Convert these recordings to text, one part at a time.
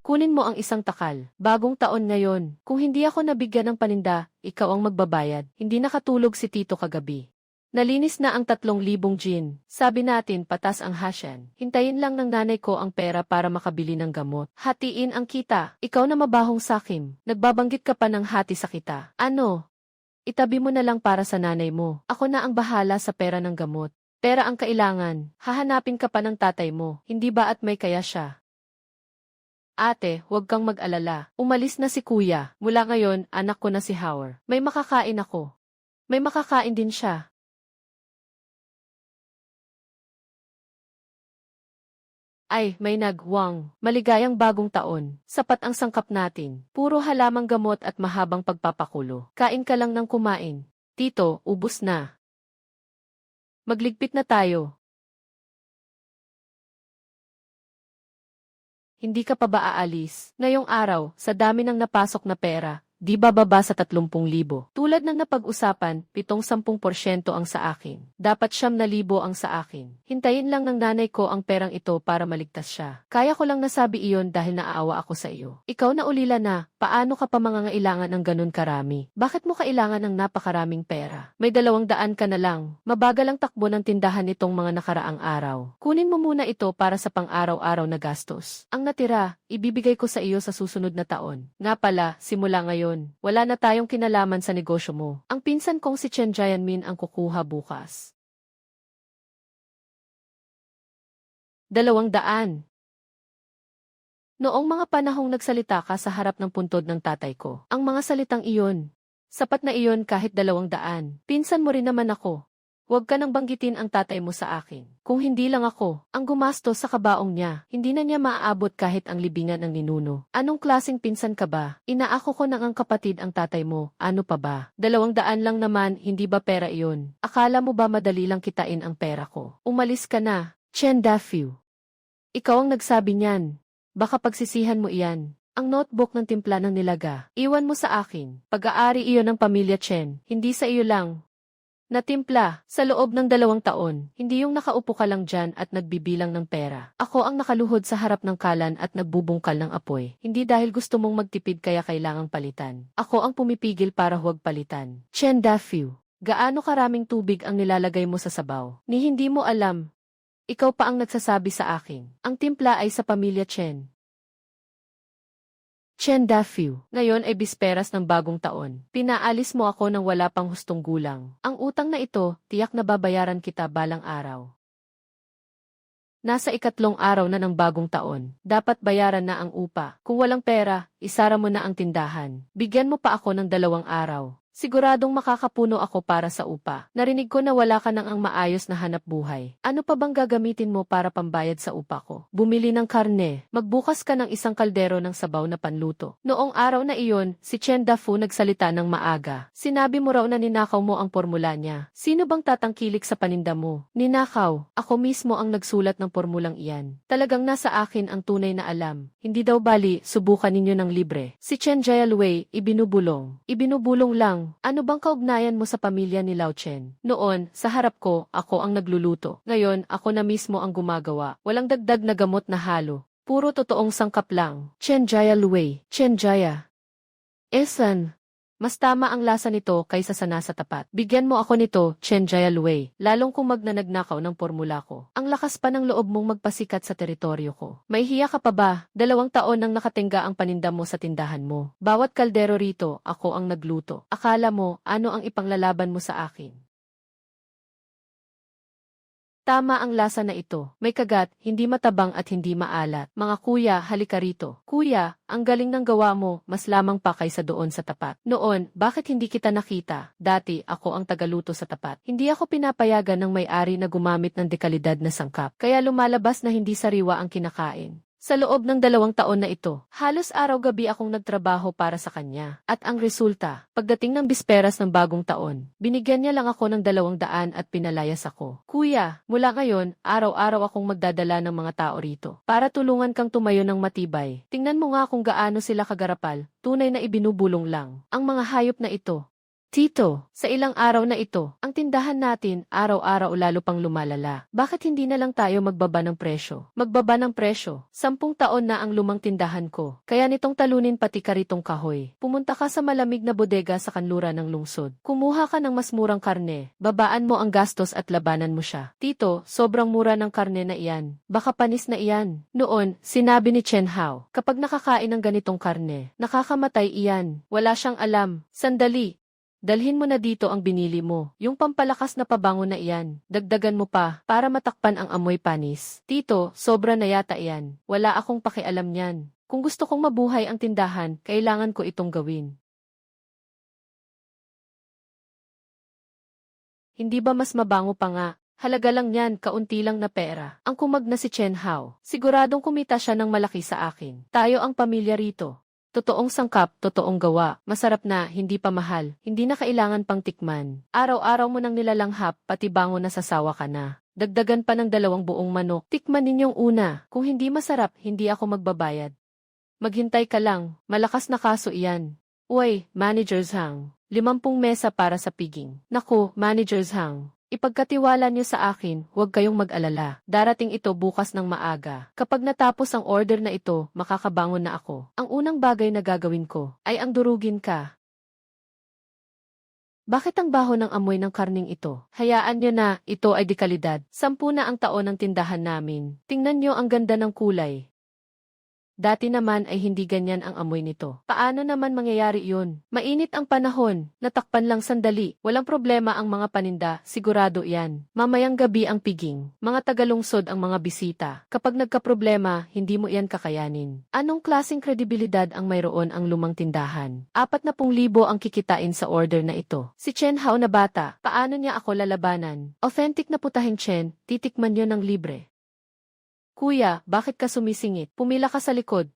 kunin mo ang isang takal. Bagong taon ngayon. Kung hindi ako nabigyan ng paninda, ikaw ang magbabayad. Hindi nakatulog si Tito kagabi. Nalinis na ang 3,000 gin. Sabi natin patas ang hasyan. Hintayin lang ng nanay ko ang pera para makabili ng gamot. Hatiin ang kita. Ikaw na mabahong sakim. Nagbabanggit ka pa ng hati sa kita. Ano? Itabi mo na lang para sa nanay mo. Ako na ang bahala sa pera ng gamot. Pera ang kailangan. Hahanapin ka pa ng tatay mo. Hindi ba at may kaya siya? Ate, huwag kang mag-alala. Umalis na si kuya. Mula ngayon, anak ko na si Howard. May makakain ako. May makakain din siya. Ay, may nagwang. Maligayang bagong taon. Sapat ang sangkap natin. Puro halamang gamot at mahabang pagpapakulo. Kain ka lang ng kumain. Tito, ubos na. Magligpit na tayo. Hindi ka pa ba aalis? Ngayong araw, sa dami ng napasok na pera, di bababa sa 30,000. Tulad ng napag-usapan, 70% ang sa akin. Dapat 9,000 ang sa akin. Hintayin lang ng nanay ko ang perang ito para maligtas siya. Kaya ko lang nasabi iyon dahil naaawa ako sa iyo. Ikaw na ulila na, paano ka pa mangangailangan ng ganun karami? Bakit mo kailangan ng napakaraming pera? May 200 ka na lang. Mabagal ang takbo ng tindahan nitong mga nakaraang araw. Kunin mo muna ito para sa pang-araw-araw na gastos. Ang natira, ibibigay ko sa iyo sa susunod na taon. Nga pala, simula ngayon, wala na tayong kinalaman sa negosyo mo. Ang pinsan kong si Chen Jianmin ang kukuha bukas. 200. Noong mga panahong nagsalita ka sa harap ng puntod ng tatay ko, ang mga salitang iyon, sapat na iyon kahit 200. Pinsan mo rin naman ako. Huwag ka nang banggitin ang tatay mo sa akin. Kung hindi lang ako, ang gumastos sa kabaong niya, hindi na niya maaabot kahit ang libingan ng ninuno. Anong klaseng pinsan ka ba? Inaako ko nang ang kapatid ang tatay mo, ano pa ba? 200 lang naman, hindi ba pera iyon? Akala mo ba madali lang kitain ang pera ko? Umalis ka na, Chen Dafiu. Ikaw ang nagsabi niyan. Baka pagsisihan mo iyan. Ang notebook ng timpla ng nilaga, iwan mo sa akin. Pag-aari iyon ng pamilya Chen, hindi sa iyo lang. Natimpla, sa loob ng 2 taon, hindi yung nakaupo ka lang dyan at nagbibilang ng pera. Ako ang nakaluhod sa harap ng kalan at nagbubungkal ng apoy. Hindi dahil gusto mong magtipid kaya kailangang palitan. Ako ang pumipigil para huwag palitan. Chen Dafiu, gaano karaming tubig ang nilalagay mo sa sabaw? Ni hindi mo alam. Ikaw pa ang nagsasabi sa akin. Ang timpla ay sa pamilya Chen. Chen Dafiu, ngayon ay bisperas ng bagong taon. Pinaalis mo ako nang wala pang hustong gulang. Ang utang na ito, tiyak na babayaran kita balang araw. Nasa 3 araw na ng bagong taon, dapat bayaran na ang upa. Kung walang pera, isara mo na ang tindahan. Bigyan mo pa ako ng 2 araw. Siguradong makakapuno ako para sa upa. Narinig ko na wala ka nang ang maayos na hanap buhay. Ano pa bang gagamitin mo para pambayad sa upa ko? Bumili ng karne. Magbukas ka ng isang kaldero ng sabaw na panluto. Noong araw na iyon, si Chen Dafu nagsalita ng maaga. Sinabi mo raw na ninakaw mo ang formula niya. Sino bang tatangkilik sa paninda mo? Ninakaw. Ako mismo ang nagsulat ng formulang iyan. Talagang nasa akin ang tunay na alam. Hindi daw bali, subukan ninyo ng libre. Si Chen Jialwei, ibinubulong. Ibinubulong lang. Ano bang kaugnayan mo sa pamilya ni Lao Chen? Noon, sa harap ko, ako ang nagluluto. Ngayon, ako na mismo ang gumagawa. Walang dagdag na gamot na halo. Puro totoong sangkap lang. Chen Jia Luwei. Chen Jia. Esan. Mas tama ang lasa nito kaysa sa nasa tapat. Bigyan mo ako nito, Chen Jia Luwei. Lalong kung magnanagnakaw ng formula ko. Ang lakas pa ng loob mong magpasikat sa teritoryo ko. May hiya ka pa ba? 2 taon nang nakatingga ang paninda mo sa tindahan mo. Bawat kaldero rito, ako ang nagluto. Akala mo, ano ang ipanglalaban mo sa akin? Tama ang lasa na ito. May kagat, hindi matabang at hindi maalat. Mga kuya, halika rito. Kuya, ang galing ng gawa mo, mas lamang pa kaysa doon sa tapat. Noon, bakit hindi kita nakita? Dati, ako ang tagaluto sa tapat. Hindi ako pinapayagan ng may-ari na gumamit ng dekalidad na sangkap. Kaya lumalabas na hindi sariwa ang kinakain. Sa loob ng 2 taon na ito, halos araw-gabi akong nagtrabaho para sa kanya. At ang resulta, pagdating ng bisperas ng bagong taon, binigyan niya lang ako ng 200 at pinalayas ako. Kuya, mula ngayon, araw-araw akong magdadala ng mga tao rito. Para tulungan kang tumayo ng matibay. Tingnan mo nga kung gaano sila kagarapal, tunay na ibinubulong lang. Ang mga hayop na ito. Tito, sa ilang araw na ito, ang tindahan natin araw-araw lalo pang lumalala. Bakit hindi na lang tayo magbaba ng presyo? Magbaba ng presyo. 10 taon na ang lumang tindahan ko. Kaya nitong talunin pati karitong kahoy. Pumunta ka sa malamig na bodega sa kanluran ng lungsod. Kumuha ka ng mas murang karne. Babaan mo ang gastos at labanan mo siya. Tito, sobrang mura ng karne na iyan. Baka panis na iyan. Noon, sinabi ni Chen Hao, kapag nakakain ng ganitong karne, nakakamatay iyan. Wala siyang alam. Sandali. Dalhin mo na dito ang binili mo, yung pampalakas na pabango na iyan. Dagdagan mo pa, para matakpan ang amoy panis. Tito, sobra na yata iyan. Wala akong pakialam niyan. Kung gusto kong mabuhay ang tindahan, kailangan ko itong gawin. Hindi ba mas mabango pa nga? Halaga lang yan, kaunti lang na pera. Ang kumag na si Chen Hao. Siguradong kumita siya ng malaki sa akin. Tayo ang pamilya rito. Totoong sangkap, totoong gawa. Masarap na, hindi pa mahal. Hindi na kailangan pang tikman. Araw-araw mo nang nilalanghap, pati bango na sasawa ka na. Dagdagan pa ng 2 buong manok. Tikman ninyong una. Kung hindi masarap, hindi ako magbabayad. Maghintay ka lang. Malakas na kaso iyan. Uy, Manager Zhang. 50 mesa para sa piging. Naku, Manager Zhang. Ipagkatiwala niyo sa akin, huwag kayong mag-alala. Darating ito bukas ng maaga. Kapag natapos ang order na ito, makakabangon na ako. Ang unang bagay na gagawin ko, ay ang durugin ka. Bakit ang baho ng amoy ng karning ito? Hayaan niyo na, ito ay dekalidad. 10 na ang taon ng tindahan namin. Tingnan niyo ang ganda ng kulay. Dati naman ay hindi ganyan ang amoy nito. Paano naman mangyayari yun? Mainit ang panahon, natakpan lang sandali. Walang problema ang mga paninda, sigurado yan. Mamayang gabi ang piging. Mga tagalungsod ang mga bisita. Kapag nagkaproblema, hindi mo yan kakayanin. Anong klaseng kredibilidad ang mayroon ang lumang tindahan? 40,000 ang kikitain sa order na ito. Si Chen Hao na bata, paano niya ako lalabanan? Authentic na putahing Chen, titikman niyo ng libre. Kuya, bakit ka sumisingit? Pumila ka sa likod.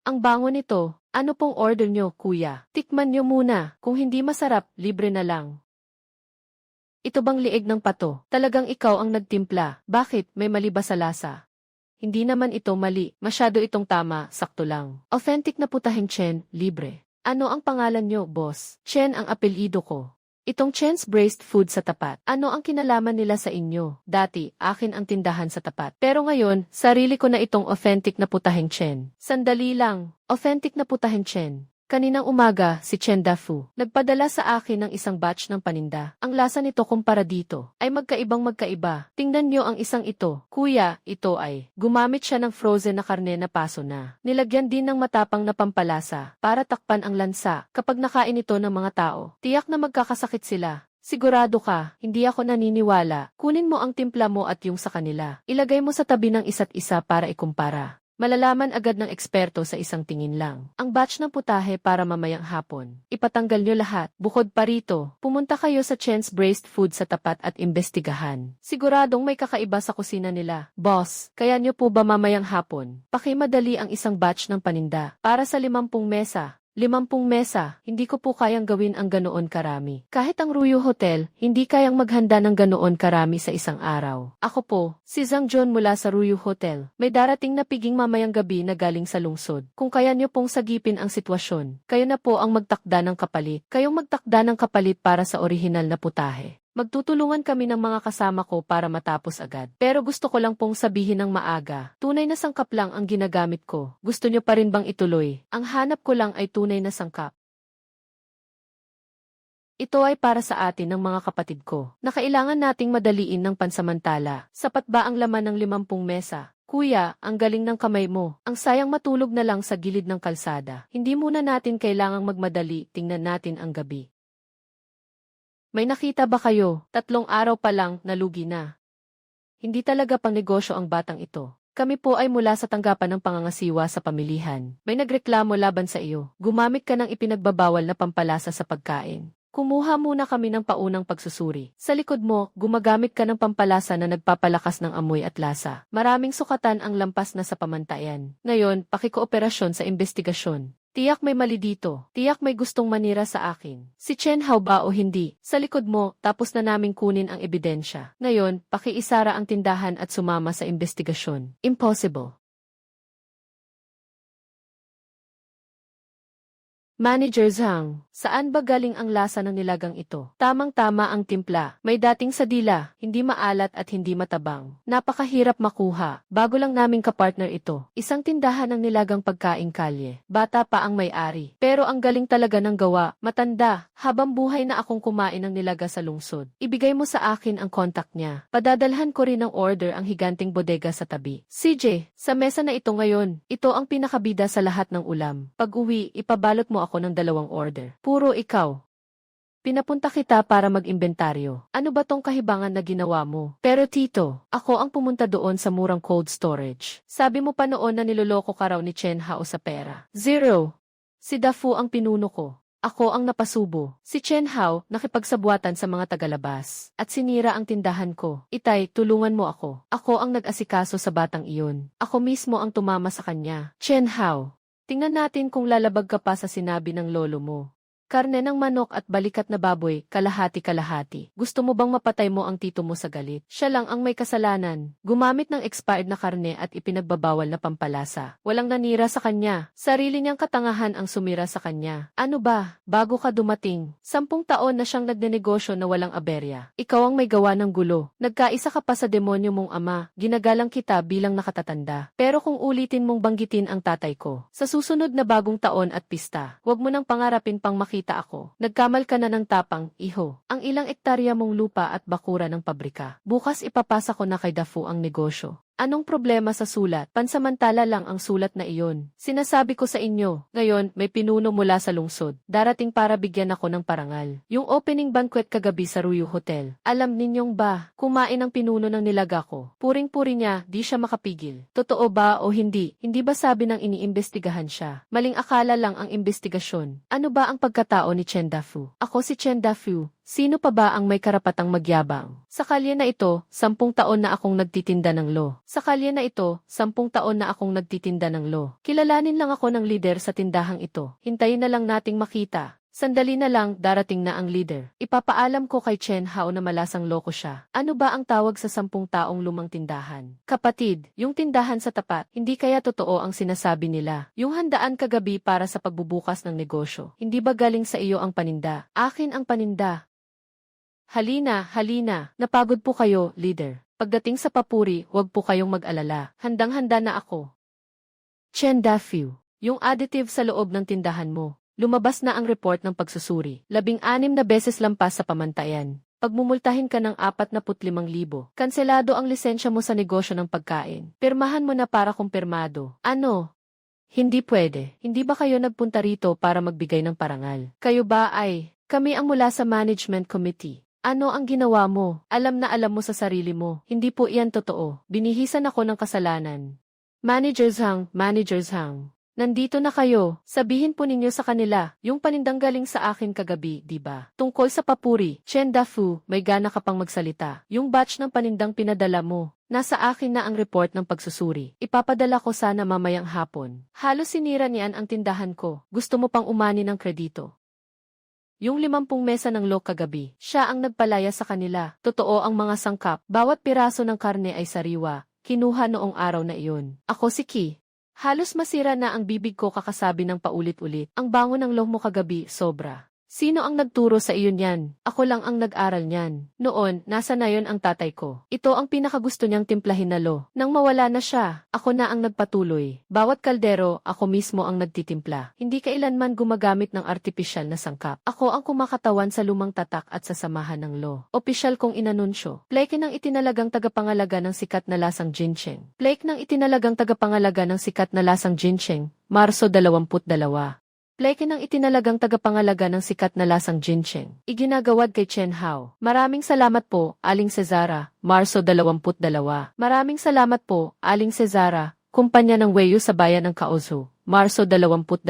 Ang bango nito. Ano pong order nyo, kuya? Tikman nyo muna. Kung hindi masarap, libre na lang. Ito bang lieg ng pato? Talagang ikaw ang nagtimpla. Bakit? May mali ba sa lasa? Hindi naman ito mali. Masyado itong tama, sakto lang. Authentic na putahing Chen, libre. Ano ang pangalan nyo, boss? Chen ang apelyido ko. Itong Chen's Braised Food sa tapat. Ano ang kinalaman nila sa inyo? Dati, akin ang tindahan sa tapat. Pero ngayon, sarili ko na itong authentic na putahing Chen. Sandali lang. Authentic na putahing Chen. Kaninang umaga, si Chen Dafu nagpadala sa akin ng isang batch ng paninda. Ang lasa nito kumpara dito ay magkaiba. Tingnan nyo ang isang ito. Kuya, ito ay gumamit siya ng frozen na karne na paso na. Nilagyan din ng matapang na pampalasa para takpan ang lansa. Kapag nakain ito ng mga tao, tiyak na magkakasakit sila. Sigurado ka, hindi ako naniniwala. Kunin mo ang timpla mo at yung sa kanila. Ilagay mo sa tabi ng isa't isa para ikumpara. Malalaman agad ng eksperto sa isang tingin lang. Ang batch ng putahe para mamayang hapon. Ipatanggal nyo lahat. Bukod pa rito, pumunta kayo sa Chen's Braised Food sa tapat at imbestigahan. Siguradong may kakaiba sa kusina nila. Boss, kaya nyo po ba mamayang hapon? Pakimadali ang isang batch ng paninda para sa 50 mesa. 50 mesa, hindi ko po kayang gawin ang ganoon karami. Kahit ang Ruyo Hotel, hindi kayang maghanda ng ganoon karami sa isang araw. Ako po, si Zhang John mula sa Ruyo Hotel. May darating na piging mamayang gabi na galing sa lungsod. Kung kaya niyo pong sagipin ang sitwasyon, kayo na po ang magtakda ng kapalit. Kayong magtakda ng kapalit para sa orihinal na putahe. Magtutulungan kami ng mga kasama ko para matapos agad. Pero gusto ko lang pong sabihin ng maaga. Tunay na sangkap lang ang ginagamit ko. Gusto nyo pa rin bang ituloy? Ang hanap ko lang ay tunay na sangkap. Ito ay para sa atin ng mga kapatid ko, na kailangan nating madaliin ng pansamantala. Sapat ba ang laman ng 50 mesa? Kuya, ang galing ng kamay mo. Ang sayang matulog na lang sa gilid ng kalsada. Hindi muna natin kailangang magmadali, tingnan natin ang gabi. May nakita ba kayo? 3 araw pa lang, nalugi na. Hindi talaga pang negosyo ang batang ito. Kami po ay mula sa tanggapan ng pangangasiwa sa pamilihan. May nagreklamo laban sa iyo. Gumamit ka ng ipinagbabawal na pampalasa sa pagkain. Kumuha muna kami ng paunang pagsusuri. Sa likod mo, gumagamit ka ng pampalasa na nagpapalakas ng amoy at lasa. Maraming sukatan ang lampas na sa pamantayan. Ngayon, pakikooperasyon sa investigasyon. Tiyak may mali dito. Tiyak may gustong manira sa akin. Si Chen Hao ba o hindi? Sa likod mo, tapos na naming kunin ang ebidensya. Ngayon, pakiisara ang tindahan at sumama sa investigasyon. Impossible. Manager Zhang, Saan ba galing ang lasa ng nilagang ito? Tamang-tama ang timpla. May dating sa dila, hindi maalat at hindi matabang. Napakahirap makuha. Bago lang naming kapartner ito. Isang tindahan ng nilagang pagkaing kalye. Bata pa ang may-ari. Pero ang galing talaga ng gawa. Matanda. Habang buhay na akong kumain ng nilaga sa lungsod. Ibigay mo sa akin ang contact niya. Padadalhan ko rin ng order ang higanting bodega sa tabi. CJ, sa mesa na ito ngayon, ito ang pinakabida sa lahat ng ulam. Pag-uwi, ipabalot mo ako ng 2 order. Puro ikaw. Pinapunta kita para mag-imbentaryo. Ano ba tong kahibangan na ginawa mo? Pero tito, ako ang pumunta doon sa murang cold storage. Sabi mo pa noon na niloloko ka raw ni Chen Hao sa pera. Zero. Si Dafu ang pinuno ko. Ako ang napasubo. Si Chen Hao nakipagsabuatan sa mga tagalabas. At sinira ang tindahan ko. Itay, tulungan mo ako. Ako ang nag-asikaso sa batang iyon. Ako mismo ang tumama sa kanya. Chen Hao, tingnan natin kung lalabag ka pa sa sinabi ng lolo mo. Karne ng manok at balikat na baboy, kalahati-kalahati. Gusto mo bang mapatay mo ang tito mo sa galit? Siya lang ang may kasalanan. Gumamit ng expired na karne at ipinagbabawal na pampalasa. Walang nanira sa kanya. Sarili niyang katangahan ang sumira sa kanya. Ano ba? Bago ka dumating, 10 taon na siyang nagnenegosyo na walang aberya. Ikaw ang may gawa ng gulo. Nagkaisa ka pa sa demonyo mong ama. Ginagalang kita bilang nakatatanda. Pero kung ulitin mong banggitin ang tatay ko, sa susunod na bagong taon at pista, huwag mo nang pangarapin pang makita ako. Nagkamal ka na ng tapang, iho. Ang ilang ektarya mong lupa at bakura ng pabrika. Bukas ipapasa ko na kay Dafu ang negosyo. Anong problema sa sulat? Pansamantala lang ang sulat na iyon. Sinasabi ko sa inyo, ngayon may pinuno mula sa lungsod. Darating para bigyan ako ng parangal. Yung opening banquet kagabi sa Ruyu Hotel. Alam ninyong ba, kumain ang pinuno ng nilaga ko. Puring-puri niya, di siya makapigil. Totoo ba o hindi? Hindi ba sabi ng iniimbestigahan siya? Maling akala lang ang investigasyon. Ano ba ang pagkatao ni Chen Dafu? Ako si Chen Dafu. Sino pa ba ang may karapatang magyabang? Sa kalye na ito, 10 taon na akong nagtitinda ng lo. Sa kalye na ito, 10 taon na akong nagtitinda ng lo. Kilalanin lang ako ng lider sa tindahang ito. Hintayin na lang nating makita. Sandali na lang, darating na ang leader. Ipapaalam ko kay Chen Hao na malasang loko siya. Ano ba ang tawag sa 10 taong lumang tindahan? Kapatid, yung tindahan sa tapat, hindi kaya totoo ang sinasabi nila. Yung handaan kagabi para sa pagbubukas ng negosyo. Hindi ba galing sa iyo ang paninda? Akin ang paninda. Halina, halina. Napagod po kayo, leader. Pagdating sa papuri, huwag po kayong mag-alala. Handang-handa na ako. Chen Dafu, yung additive sa loob ng tindahan mo. Lumabas na ang report ng pagsusuri. 16 na beses lampas sa pamantayan. Pagmumultahin ka ng 45,000. Kanselado ang lisensya mo sa negosyo ng pagkain. Pirmahan mo na para kumpirmado. Ano? Hindi pwede. Hindi ba kayo nagpunta rito para magbigay ng parangal? Kayo ba ay? Kami ang mula sa management committee. Ano ang ginawa mo? Alam na alam mo sa sarili mo. Hindi po iyan totoo. Binihisan ako ng kasalanan. Manager Zhang. Nandito na kayo. Sabihin po ninyo sa kanila, yung panindang galing sa akin kagabi, di ba? Tungkol sa papuri, Chen Dafu, may gana ka pang magsalita. Yung batch ng panindang pinadala mo, nasa akin na ang report ng pagsusuri. Ipapadala ko sana mamayang hapon. Halos sinira niyan ang tindahan ko. Gusto mo pang umani ng kredito. Yung 50 mesa ng lo kagabi, siya ang nagpalaya sa kanila. Totoo ang mga sangkap. Bawat piraso ng karne ay sariwa. Kinuha noong araw na iyon. Ako si Ki. Halos masira na ang bibig ko kakasabi ng paulit-ulit. Ang bango ng loh mo kagabi, sobra. Sino ang nagturo sa iyo niyan? Ako lang ang nag-aral niyan. Noon, nasa na yon ang tatay ko. Ito ang pinakagusto niyang timplahin na lo. Nang mawala na siya, ako na ang nagpatuloy. Bawat kaldero, ako mismo ang nagtitimpla. Hindi kailanman gumagamit ng artipisyal na sangkap. Ako ang kumakatawan sa lumang tatak at sa samahan ng lo. Opisyal kong inanunsyo. Plake ng itinalagang tagapangalaga ng sikat na lasang ginseng. Plake ng itinalagang tagapangalaga ng sikat na lasang ginseng, Marso 22. Pleke ng itinalagang tagapangalaga ng sikat na lasang ginseng. Iginagawad kay Chen Hao. Maraming salamat po, Aling Cesara, Marso 22. Maraming salamat po, Aling Cesara, kumpanya ng Weiyu sa bayan ng Kaozu, Marso 22.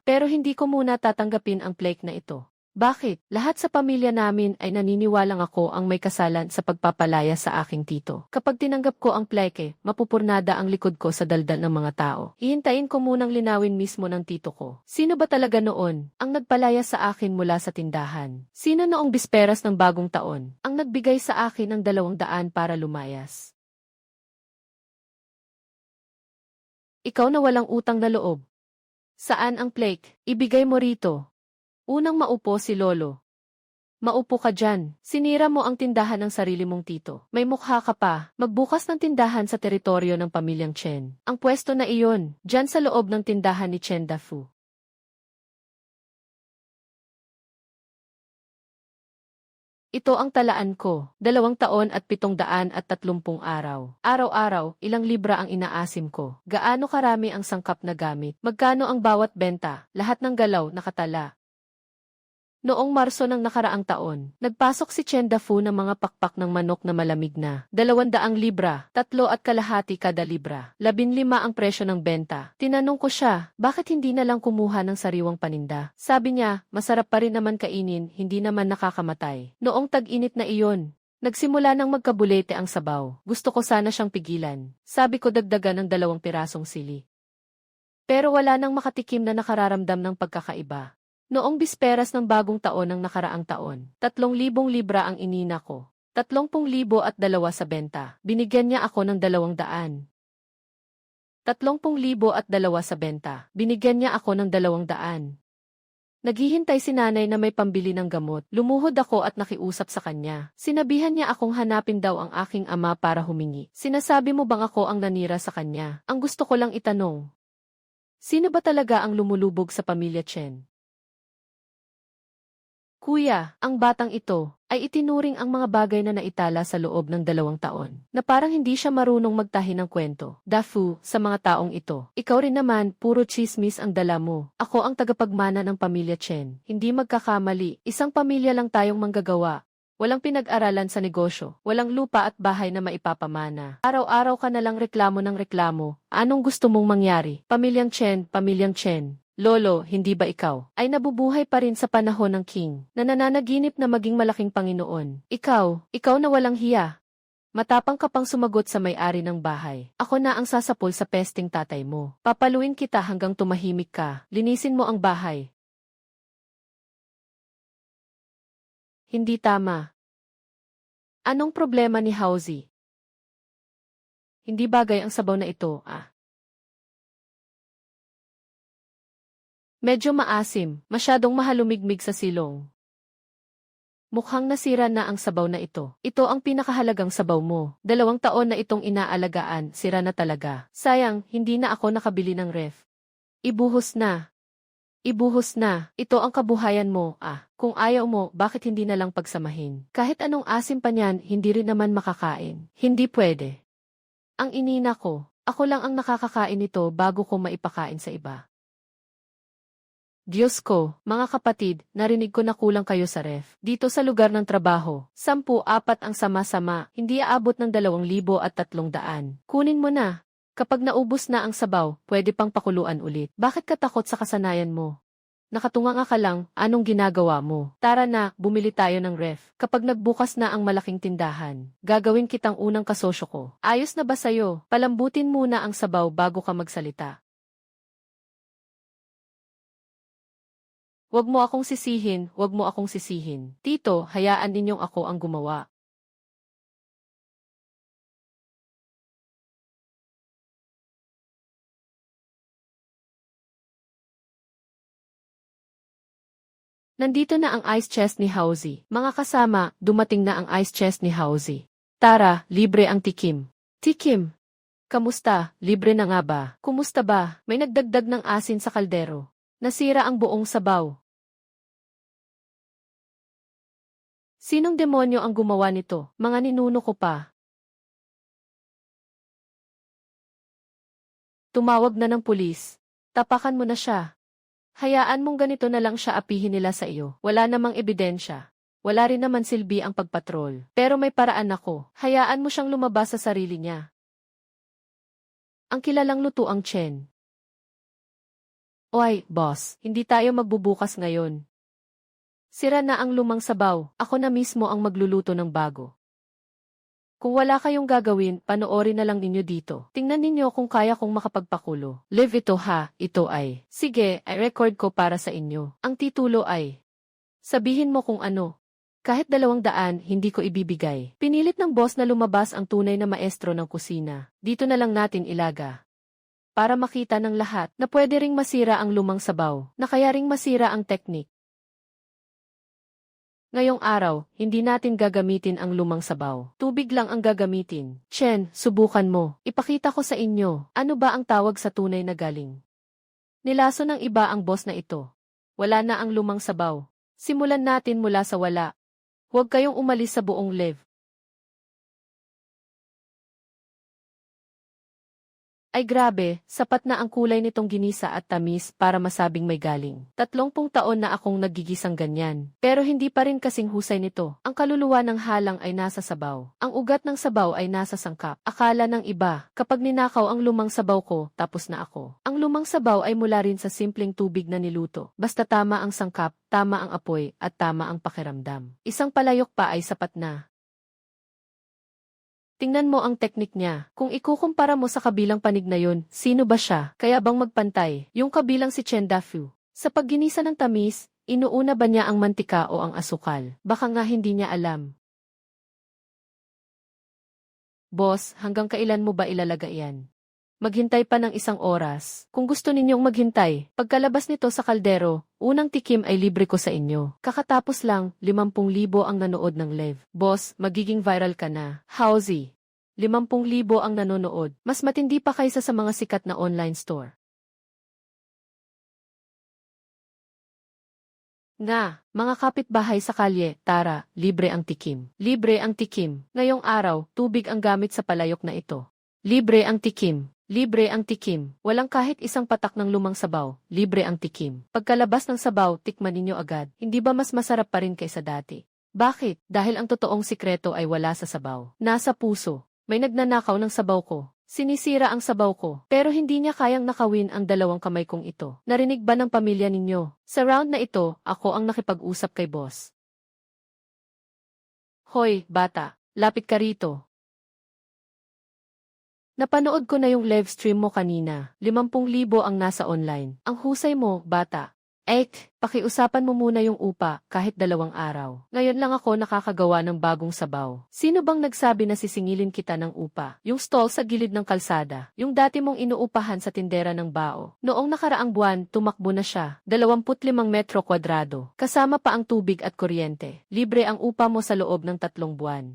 Pero hindi ko muna tatanggapin ang plake na ito. Bakit? Lahat sa pamilya namin ay naniniwalang ako ang may kasalan sa pagpapalaya sa aking tito. Kapag tinanggap ko ang pleke, mapupurnada ang likod ko sa daldal ng mga tao. Hihintayin ko munang linawin mismo ng tito ko. Sino ba talaga noon ang nagpalaya sa akin mula sa tindahan? Sino noong bisperas ng bagong taon ang nagbigay sa akin ng 200 para lumayas? Ikaw na walang utang na loob. Saan ang plake? Ibigay mo rito. Unang maupo si Lolo. Maupo ka dyan. Sinira mo ang tindahan ng sarili mong tito. May mukha ka pa. Magbukas ng tindahan sa teritoryo ng pamilyang Chen. Ang pwesto na iyon, dyan sa loob ng tindahan ni Chen Dafu. Ito ang talaan ko, 2,730 araw. Araw-araw, ilang libra ang inaasim ko. Gaano karami ang sangkap na gamit? Magkano ang bawat benta? Lahat ng galaw nakatala. Noong Marso ng nakaraang taon, nagpasok si Chen Dafu ng mga pakpak ng manok na malamig na. 200 libra, 3.50 kada libra. 15 ang presyo ng benta. Tinanong ko siya, bakit hindi na lang kumuha ng sariwang paninda? Sabi niya, masarap pa rin naman kainin, hindi naman nakakamatay. Noong tag-init na iyon, nagsimula ng magkabulete ang sabaw. Gusto ko sana siyang pigilan. Sabi ko dagdagan ng 2 pirasong sili. Pero wala nang makatikim na nakararamdam ng pagkakaiba. Noong bisperas ng bagong taon ng nakaraang taon, 3,000 libra ang inina ko. 30,002 sa benta. Binigyan niya ako ng 200. 30,002 sa benta. Binigyan niya ako ng 200. Naghihintay si nanay na may pambili ng gamot. Lumuhod ako at nakiusap sa kanya. Sinabihan niya akong hanapin daw ang aking ama para humingi. Sinasabi mo bang ako ang nanira sa kanya? Ang gusto ko lang itanong. Sino ba talaga ang lumulubog sa pamilya Chen? Kuya, ang batang ito ay itinuring ang mga bagay na naitala sa loob ng 2 taon, na parang hindi siya marunong magtahi ng kwento. Dafu, sa mga taong ito, ikaw rin naman, puro chismis ang dala mo. Ako ang tagapagmana ng pamilya Chen. Hindi magkakamali, isang pamilya lang tayong manggagawa. Walang pinag-aralan sa negosyo, walang lupa at bahay na maipapamana. Araw-araw ka na lang reklamo ng reklamo. Anong gusto mong mangyari? Pamilyang Chen, pamilyang Chen. Lolo, hindi ba ikaw ay nabubuhay pa rin sa panahon ng king na nananaginip na maging malaking Panginoon? Ikaw na walang hiya. Matapang ka pang sumagot sa may-ari ng bahay. Ako na ang sasapol sa pesting tatay mo. Papaluin kita hanggang tumahimik ka. Linisin mo ang bahay. Hindi tama. Anong problema ni Hauzi? Hindi bagay ang sabaw na ito, Medyo maasim, masyadong mahalumigmig sa silong. Mukhang nasira na ang sabaw na ito. Ito ang pinakahalagang sabaw mo. 2 taon na itong inaalagaan, sira na talaga. Sayang, hindi na ako nakabili ng ref. Ibuhos na. Ibuhos na. Ito ang kabuhayan mo, Kung ayaw mo, bakit hindi na lang pagsamahin? Kahit anong asim pa niyan, hindi rin naman makakain. Hindi pwede. Ang inina ko, ako lang ang nakakakain nito bago ko maipakain sa iba. Diyos ko, mga kapatid, narinig ko na kulang kayo sa ref. Dito sa lugar ng trabaho, 10-4 ang sama-sama, hindi aabot ng 2,300. Kunin mo na. Kapag naubos na ang sabaw, pwede pang pakuluan ulit. Bakit ka takot sa kasanayan mo? Nakatunganga ka lang, anong ginagawa mo? Tara na, bumili tayo ng ref. Kapag nagbukas na ang malaking tindahan, gagawin kitang unang kasosyo ko. Ayos na ba sayo? Palambutin muna ang sabaw bago ka magsalita. Huwag mo akong sisihin, huwag mo akong sisihin. Tito, hayaan ninyong ako ang gumawa. Nandito na ang ice chest ni Hauzi. Mga kasama, dumating na ang ice chest ni Hauzi. Tara, libre ang tikim. Tikim? Kamusta? Libre na nga ba? Kumusta ba? May nagdagdag ng asin sa kaldero. Nasira ang buong sabaw. Sinong demonyo ang gumawa nito? Mga ninuno ko pa. Tumawag na ng pulis. Tapakan mo na siya. Hayaan mong ganito na lang siya apihin nila sa iyo. Wala namang ebidensya. Wala rin naman silbi ang pagpatrol. Pero may paraan ako. Hayaan mo siyang lumabas sa sarili niya. Ang kilalang lutuang Chen. Oy, boss, hindi tayo magbubukas ngayon. Sira na ang lumang sabaw, ako na mismo ang magluluto ng bago. Kung wala kayong gagawin, panoorin na lang ninyo dito. Tingnan ninyo kung kaya kong makapagpakulo. Live ito ito ay. Sige, i-record ko para sa inyo. Ang titulo ay, sabihin mo kung ano. Kahit 200, hindi ko ibibigay. Pinilit ng boss na lumabas ang tunay na maestro ng kusina. Dito na lang natin ilaga. Para makita ng lahat na pwede ring masira ang lumang sabaw, na kaya ring masira ang teknik. Ngayong araw, hindi natin gagamitin ang lumang sabaw. Tubig lang ang gagamitin. Chen, subukan mo. Ipakita ko sa inyo, ano ba ang tawag sa tunay na galing. Nilaso ng iba ang boss na ito. Wala na ang lumang sabaw. Simulan natin mula sa wala. Huwag kayong umalis sa buong live. Ay grabe, sapat na ang kulay nitong ginisa at tamis para masabing may galing. 30 taon na akong nagigisang ganyan. Pero hindi pa rin kasing husay nito. Ang kaluluwa ng halang ay nasa sabaw. Ang ugat ng sabaw ay nasa sangkap. Akala ng iba, kapag ninakaw ang lumang sabaw ko, tapos na ako. Ang lumang sabaw ay mula rin sa simpleng tubig na niluto. Basta tama ang sangkap, tama ang apoy, at tama ang pakiramdam. Isang palayok pa ay sapat na. Tingnan mo ang teknik niya. Kung ikukumpara mo sa kabilang panig na yun, sino ba siya? Kaya bang magpantay? Yung kabilang si Chen Dafu. Sa pagginisa ng tamis, inuuna ba niya ang mantika o ang asukal? Baka nga hindi niya alam. Boss, hanggang kailan mo ba ilalagay yan? Maghintay pa ng 1 oras. Kung gusto ninyong maghintay, pagkalabas nito sa kaldero, unang tikim ay libre ko sa inyo. Kakatapos lang, 50,000 ang nanood ng live. Boss, magiging viral ka na. Howzy? 50,000 ang nanonood. Mas matindi pa kaysa sa mga sikat na online store. Nga, mga kapitbahay sa kalye, tara, libre ang tikim. Libre ang tikim. Ngayong araw, tubig ang gamit sa palayok na ito. Libre ang tikim. Libre ang tikim. Walang kahit isang patak ng lumang sabaw. Libre ang tikim. Pagkalabas ng sabaw, tikman ninyo agad. Hindi ba mas masarap pa rin kaysa dati? Bakit? Dahil ang totoong sikreto ay wala sa sabaw. Nasa puso. May nagnanakaw ng sabaw ko. Sinisira ang sabaw ko. Pero hindi niya kayang nakawin ang 2 kamay kong ito. Narinig ba ng pamilya ninyo? Sa round na ito, ako ang nakipag-usap kay boss. Hoy, bata. Lapit ka rito. Napanood ko na yung live stream mo kanina. 50,000 ang nasa online. Ang husay mo, bata. Pakiusapan mo muna yung upa kahit 2 araw. Ngayon lang ako nakakagawa ng bagong sabaw. Sino bang nagsabi na sisingilin kita ng upa? Yung stall sa gilid ng kalsada. Yung dati mong inuupahan sa tindera ng bao. Noong nakaraang buwan, tumakbo na siya. 25 metro kwadrado. Kasama pa ang tubig at kuryente. Libre ang upa mo sa loob ng 3 buwan.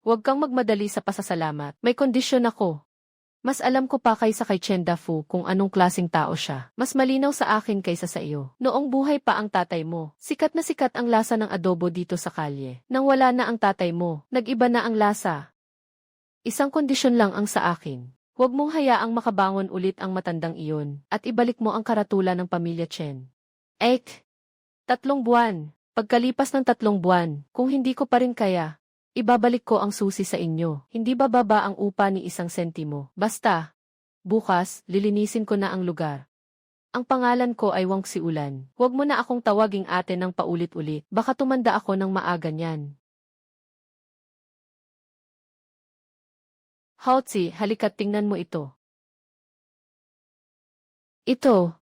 Huwag kang magmadali sa pasasalamat. May kondisyon ako. Mas alam ko pa kaysa kay Chen Dafu kung anong klaseng tao siya. Mas malinaw sa akin kaysa sa iyo. Noong buhay pa ang tatay mo, sikat na sikat ang lasa ng adobo dito sa kalye. Nang wala na ang tatay mo, nag-iba na ang lasa. Isang kondisyon lang ang sa akin. Huwag mong hayaang makabangon ulit ang matandang iyon at ibalik mo ang karatula ng pamilya Chen. 3 buwan. Pagkalipas ng 3 buwan, kung hindi ko pa rin kaya, ibabalik ko ang susi sa inyo. Hindi bababa ang upa ni 1 sentimo. Basta, bukas, lilinisin ko na ang lugar. Ang pangalan ko ay Wang Xiulan. Huwag mo na akong tawaging ate ng paulit-ulit. Baka tumanda ako ng maaga niyan. Haozi, halika't tingnan mo ito. Ito.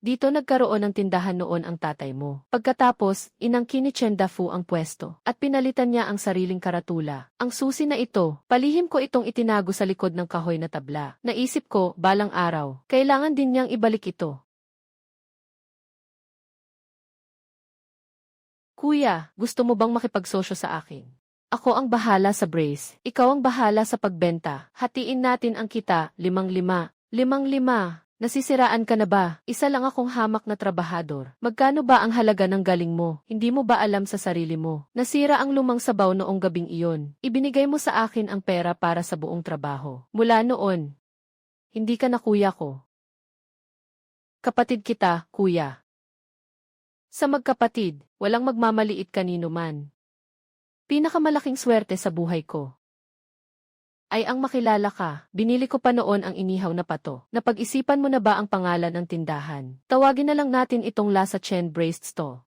Dito nagkaroon ng tindahan noon ang tatay mo. Pagkatapos, inangkin ni Chen Dafu ang pwesto at pinalitan niya ang sariling karatula. Ang susi na ito, palihim ko itong itinago sa likod ng kahoy na tabla. Naisip ko, balang araw, kailangan din niyang ibalik ito. Kuya, gusto mo bang makipagsosyo sa akin? Ako ang bahala sa brace, ikaw ang bahala sa pagbenta. Hatiin natin ang kita, 5-5. 5-5. Nasisiraan ka na ba? Isa lang akong hamak na trabahador. Magkano ba ang halaga ng galing mo? Hindi mo ba alam sa sarili mo? Nasira ang lumang sabaw noong gabing iyon. Ibinigay mo sa akin ang pera para sa buong trabaho. Mula noon, hindi ka na kuya ko. Kapatid kita, kuya. Sa magkapatid, walang magmamaliit kanino man. Pinakamalaking swerte sa buhay ko ay ang makilala ka. Binili ko pa noon ang inihaw na pato. Napag-isipan mo na ba ang pangalan ng tindahan? Tawagin na lang natin itong Lasa Chen Braised Stall.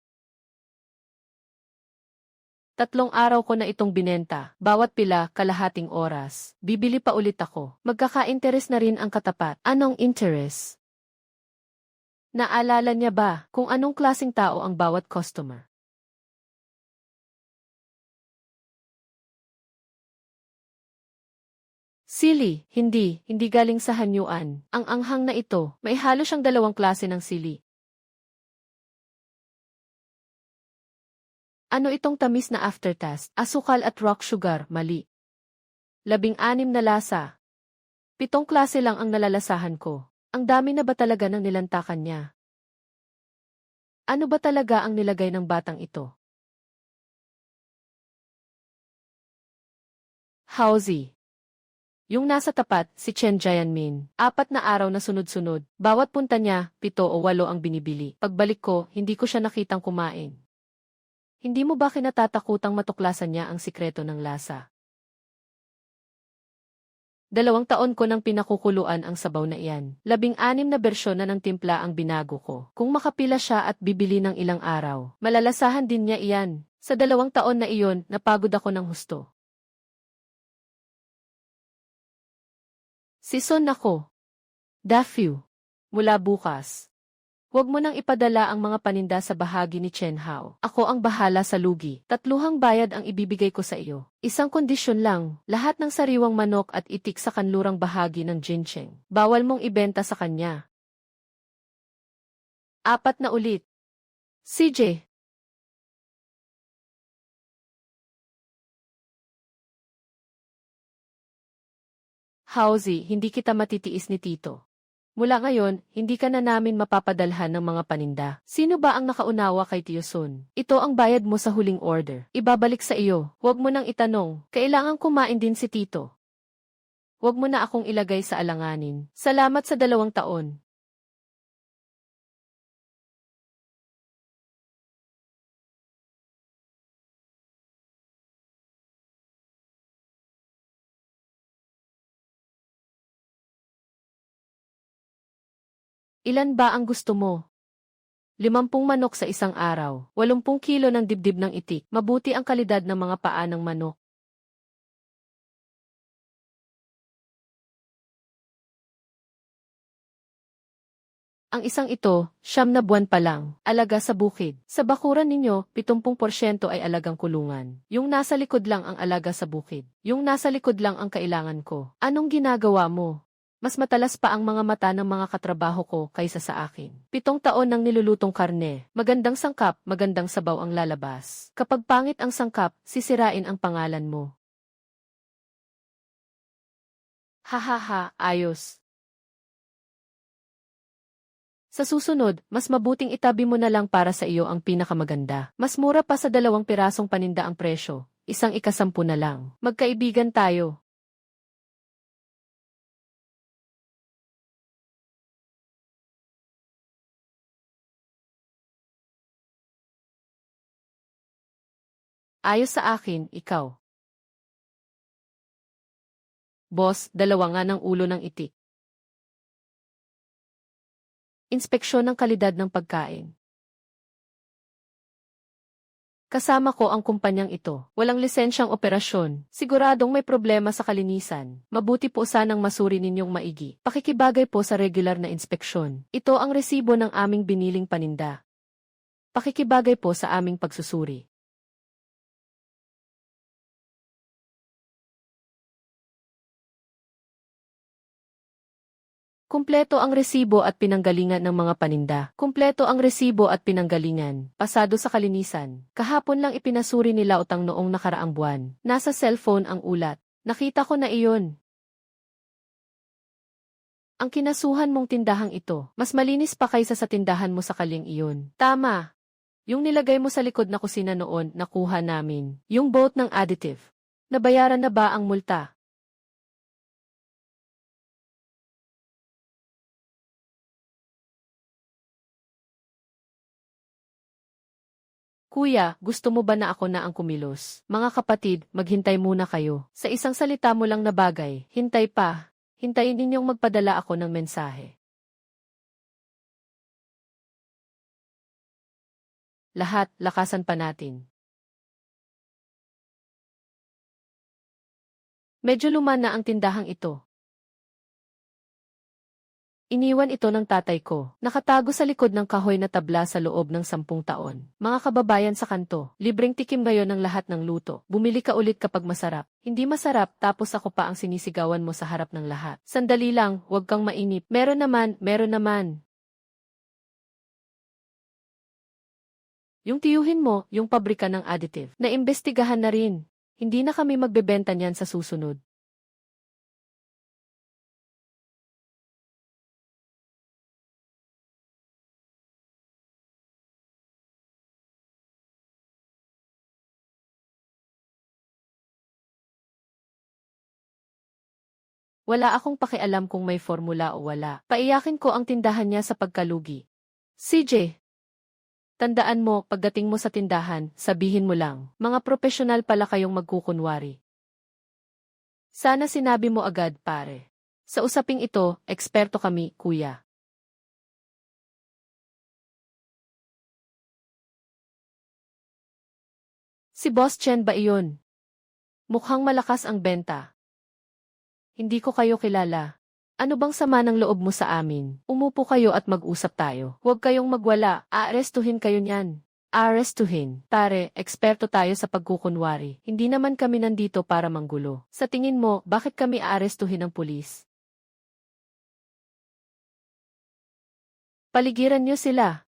3 araw ko na itong binenta. Bawat pila, kalahating oras. Bibili pa ulit ako. Magkaka-interes na rin ang katapat. Anong interest? Naalala niya ba kung anong klaseng tao ang bawat customer? Sili, hindi galing sa hanyuan. Ang anghang na ito, may halo siyang 2 klase ng sili. Ano itong tamis na aftertaste? Asukal at rock sugar, mali. 16 na lasa. 7 klase lang ang nalalasahan ko. Ang dami na ba talaga ng nilantakan niya? Ano ba talaga ang nilagay ng batang ito? Hauzi. Yung nasa tapat, si Chen Jianmin. 4 na araw na sunod-sunod. Bawat punta niya, 7 o 8 ang binibili. Pagbalik ko, hindi ko siya nakitang kumain. Hindi mo ba kinatatakutang matuklasan niya ang sikreto ng lasa? 2 taon ko nang pinakukuluan ang sabaw na iyan. 16 na bersyon na ng timpla ang binago ko. Kung makapila siya at bibili ng ilang araw, malalasahan din niya iyan. Sa 2 taon na iyon, napagod ako ng husto. Sison ako. Dafyu. Mula bukas. Huwag mo nang ipadala ang mga paninda sa bahagi ni Chen Hao. Ako ang bahala sa lugi. 3 bayad ang ibibigay ko sa iyo. Isang kondisyon lang, lahat ng sariwang manok at itik sa kanlurang bahagi ng Jincheng. Bawal mong ibenta sa kanya. 4 na ulit. CJ. Hauzi, hindi kita matitiis ni Tito. Mula ngayon, hindi ka na namin mapapadalhan ng mga paninda. Sino ba ang nakaunawa kay Tio Sun? Ito ang bayad mo sa huling order. Ibabalik sa iyo. Huwag mo nang itanong. Kailangan kumain din si Tito. Huwag mo na akong ilagay sa alanganin. Salamat sa 2 taon. Ilan ba ang gusto mo? 50 manok sa isang araw, 80 kilo ng dibdib ng itik. Mabuti ang kalidad ng mga paa ng manok. Ang isang ito, 9 na buwan pa lang, alaga sa bukid. Sa bakuran ninyo, 70% ay alagang kulungan. Yung nasa likod lang ang alaga sa bukid. Yung nasa likod lang ang kailangan ko. Anong ginagawa mo? Mas matalas pa ang mga mata ng mga katrabaho ko kaysa sa akin. 7 taon ng nilulutong karne. Magandang sangkap, magandang sabaw ang lalabas. Kapag pangit ang sangkap, sisirain ang pangalan mo. Hahaha, ayos. Sa susunod, mas mabuting itabi mo na lang para sa iyo ang pinakamaganda. Mas mura pa sa 2 pirasong paninda ang presyo. Isang ika-10 na lang. Magkaibigan tayo. Ayos sa akin, ikaw. Boss, 2 nga ng ulo ng itik. Inspeksyon ng kalidad ng pagkain. Kasama ko ang kumpanyang ito. Walang lisensyang operasyon. Siguradong may problema sa kalinisan. Mabuti po sanang masuri ninyong maigi. Pakikibagay po sa regular na inspeksyon. Ito ang resibo ng aming biniling paninda. Pakikibagay po sa aming pagsusuri. Kumpleto ang resibo at pinanggalingan ng mga paninda. Kumpleto ang resibo at pinanggalingan. Pasado sa kalinisan. Kahapon lang ipinasuri nila utang noong nakaraang buwan. Nasa cellphone ang ulat. Nakita ko na iyon. Ang kinasuhan mong tindahang ito, mas malinis pa kaysa sa tindahan mo sa kaling iyon. Tama. Yung nilagay mo sa likod na kusina noon, nakuha namin. Yung boat ng additive. Nabayaran na ba ang multa? Kuya, gusto mo ba na ako na ang kumilos? Mga kapatid, maghintay muna kayo. Sa isang salita mo lang na bagay, hintay pa. Hintayin ninyong magpadala ako ng mensahe. Lahat, lakasan pa natin. Medyo luma na ang tindahang ito. Iniwan ito ng tatay ko. Nakatago sa likod ng kahoy na tabla sa loob ng 10 taon. Mga kababayan sa kanto, libreng tikim ngayon ng lahat ng luto. Bumili ka ulit kapag masarap. Hindi masarap tapos ako pa ang sinisigawan mo sa harap ng lahat. Sandali lang, huwag kang mainip. Meron naman, meron naman. Yung tiyuhin mo, yung pabrika ng additive. Naimbestigahan na rin. Hindi na kami magbebenta niyan sa susunod. Wala akong pakialam kung may formula o wala. Paiyakin ko ang tindahan niya sa pagkalugi. CJ, tandaan mo, pagdating mo sa tindahan, sabihin mo lang, mga profesional pala kayong magkukunwari. Sana sinabi mo agad, pare. Sa usaping ito, eksperto kami, kuya. Si Boss Chen ba iyon? Mukhang malakas ang benta. Hindi ko kayo kilala. Ano bang sama ng loob mo sa amin? Umupo kayo at mag-usap tayo. Huwag kayong magwala, aarestuhin kayo niyan. Aarestuhin. Pare, eksperto tayo sa pagkukunwari. Hindi naman kami nandito para manggulo. Sa tingin mo, bakit kami aarestuhin ng pulis? Paligiran niyo sila.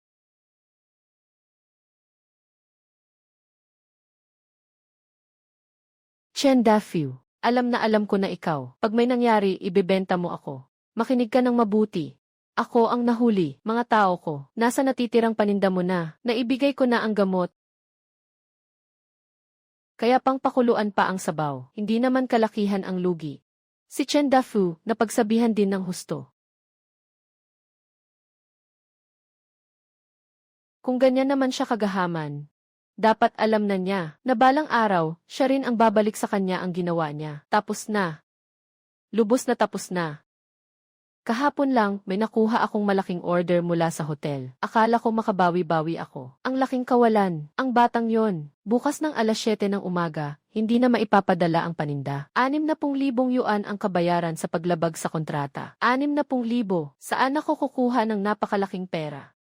Chen Dafiu. Alam na alam ko na ikaw. Pag may nangyari, ibebenta mo ako. Makinig ka ng mabuti. Ako ang nahuli, mga tao ko. Nasa natitirang paninda mo na. Naibigay ko na ang gamot. Kaya pang pakuluan pa ang sabaw. Hindi naman kalakihan ang lugi. Si Chen Dafu, napagsabihan din ng husto. Kung ganyan naman siya kagahaman, dapat alam na niya na balang araw, siya rin ang babalik sa kanya ang ginawa niya. Tapos na. Lubos na tapos na. Kahapon lang, may nakuha akong malaking order mula sa hotel. Akala ko makabawi-bawi ako. Ang laking kawalan. Ang batang yon. Bukas ng alas 7 ng umaga, hindi na maipapadala ang paninda. 60,000 yuan ang kabayaran sa paglabag sa kontrata. 60,000. Saan ako kukuha ng napakalaking pera?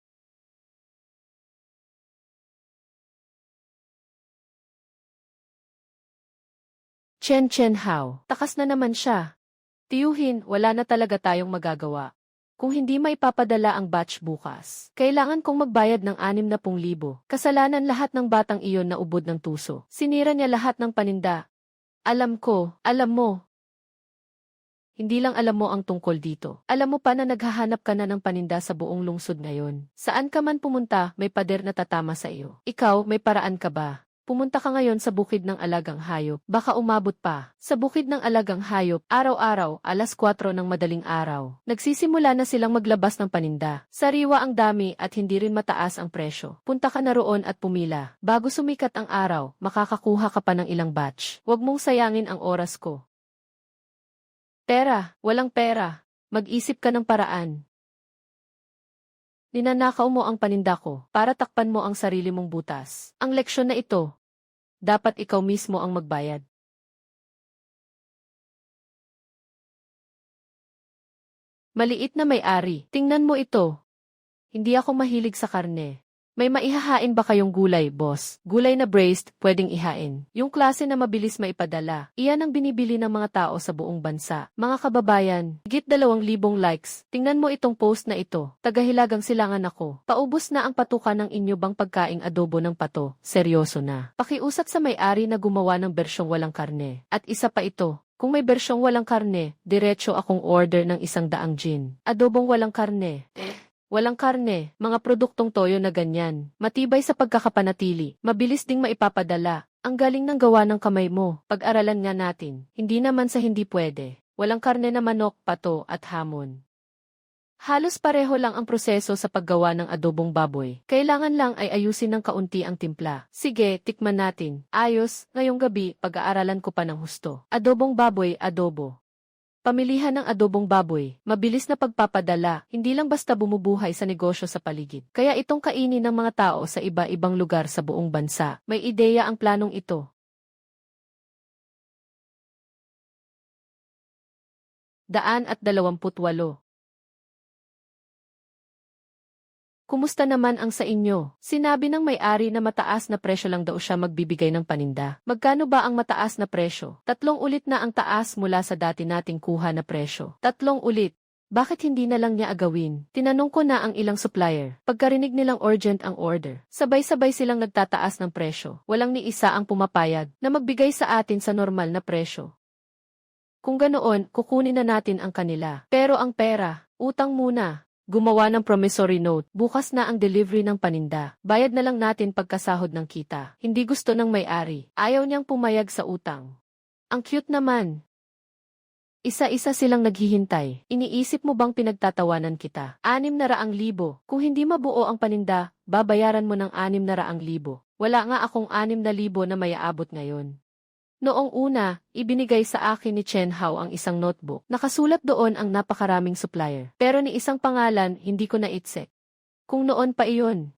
Chen Hao. Takas na naman siya. Tiyuhin, wala na talaga tayong magagawa. Kung hindi maipapadala ang batch bukas, kailangan kong magbayad ng 60,000. Kasalanan lahat ng batang iyon na ubod ng tuso. Sinira niya lahat ng paninda. Alam ko, alam mo. Hindi lang alam mo ang tungkol dito. Alam mo pa na naghahanap ka na ng paninda sa buong lungsod ngayon. Saan ka man pumunta, may pader na tatama sa iyo. Ikaw, may paraan ka ba? Pumunta ka ngayon sa bukid ng alagang hayop, baka umabot pa. Sa bukid ng alagang hayop, araw-araw, alas 4 ng madaling araw. Nagsisimula na silang maglabas ng paninda. Sariwa ang dami at hindi rin mataas ang presyo. Punta ka na roon at pumila. Bago sumikat ang araw, makakakuha ka pa ng ilang batch. Huwag mong sayangin ang oras ko. Pera, walang pera. Mag-isip ka ng paraan. Ninanakaw mo ang paninda ko para takpan mo ang sarili mong butas. Ang leksyon na ito, dapat ikaw mismo ang magbayad. Maliit na may-ari, tingnan mo ito. Hindi ako mahilig sa karne. May maihahain ba kayong gulay, boss? Gulay na braised, pwedeng ihain. Yung klase na mabilis maipadala. Iyan ang binibili ng mga tao sa buong bansa. Mga kababayan, higit 2,000 likes. Tingnan mo itong post na ito. Tagahilagang silangan ako. Paubos na ang patukan ng inyo bang pagkaing adobo ng pato. Seryoso na. Pakiusap sa may-ari na gumawa ng bersyong walang karne. At isa pa ito. Kung may bersyong walang karne, diretso akong order ng 100 gin. Adobong walang karne. Walang karne, mga produktong toyo na ganyan. Matibay sa pagkakapanatili, mabilis ding maipapadala. Ang galing ng gawa ng kamay mo, pag-aralan nga natin. Hindi naman sa hindi pwede. Walang karne na manok, pato at hamon. Halos pareho lang ang proseso sa paggawa ng adobong baboy. Kailangan lang ay ayusin ng kaunti ang timpla. Sige, tikman natin. Ayos, ngayong gabi, pag-aaralan ko pa ng husto. Adobong baboy, adobo. Pamilihan ng adobong baboy, mabilis na pagpapadala, hindi lang basta bumubuhay sa negosyo sa paligid. Kaya itong kainin ng mga tao sa iba-ibang lugar sa buong bansa. May ideya ang planong ito. Daan at 28. Kumusta naman ang sa inyo? Sinabi ng may-ari na mataas na presyo lang daw siya magbibigay ng paninda. Magkano ba ang mataas na presyo? 3 ulit na ang taas mula sa dati nating kuha na presyo. 3 ulit. Bakit hindi na lang niya agawin? Tinanong ko na ang ilang supplier. Pagkarinig nilang urgent ang order, sabay-sabay silang nagtataas ng presyo. Walang ni isa ang pumapayag na magbigay sa atin sa normal na presyo. Kung ganoon, kukunin na natin ang kanila. Pero ang pera, utang muna. Gumawa ng promissory note. Bukas na ang delivery ng paninda. Bayad na lang natin pagkasahod ng kita. Hindi gusto ng may-ari. Ayaw niyang pumayag sa utang. Ang cute naman. Isa-isa silang naghihintay. Iniisip mo bang pinagtatawanan kita? 600,000. Kung hindi mabuo ang paninda, babayaran mo ng 600,000. Wala nga akong 6,000 na mayaabot ngayon. Noong una, ibinigay sa akin ni Chen Hao ang isang notebook. Nakasulat doon ang napakaraming supplier. Pero ni isang pangalan, hindi ko naitsek. Kung noon pa iyon.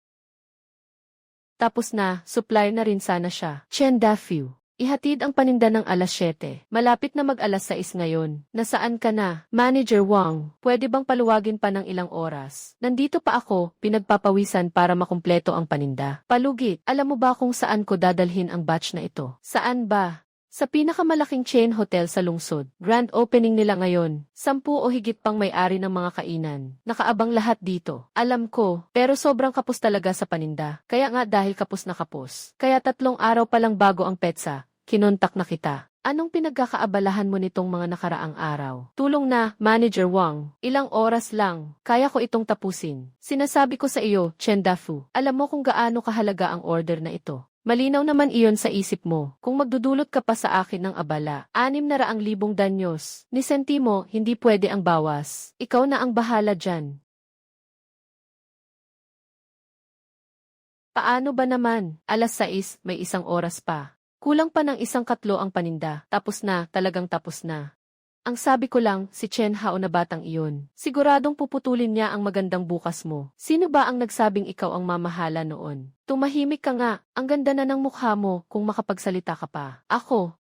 Tapos na, supplier na rin sana siya. Chen Dafu. Ihatid ang paninda ng alas 7. Malapit na mag-alas 6 ngayon. Nasaan ka na? Manager Wang, pwede bang paluwagin pa ng ilang oras? Nandito pa ako, pinagpapawisan para makumpleto ang paninda. Palugit, alam mo ba kung saan ko dadalhin ang batch na ito? Saan ba? Sa pinakamalaking chain hotel sa lungsod. Grand opening nila ngayon. 10 o higit pang may-ari ng mga kainan. Nakaabang lahat dito. Alam ko, pero sobrang kapos talaga sa paninda. Kaya nga dahil kapos na kapos. Kaya 3 araw pa lang bago ang petsa. Kinontak na kita. Anong pinagkakaabalahan mo nitong mga nakaraang araw? Tulong na, Manager Wang. Ilang oras lang. Kaya ko itong tapusin. Sinasabi ko sa iyo, Chen Dafu. Alam mo kung gaano kahalaga ang order na ito. Malinaw naman iyon sa isip mo. Kung magdudulot ka pa sa akin ng abala, 600,000 danyos. Ni sentimo, hindi pwede ang bawas. Ikaw na ang bahala dyan. Paano ba naman? Alas 6, may 1 oras pa. Kulang pa ng 1 katlo ang paninda. Tapos na, talagang tapos na. Ang sabi ko lang, si Chen Hao na batang iyon. Siguradong puputulin niya ang magandang bukas mo. Sino ba ang nagsabing ikaw ang mamahala noon? Tumahimik ka nga, ang ganda na ng mukha mo kung makapagsalita ka pa. Ako.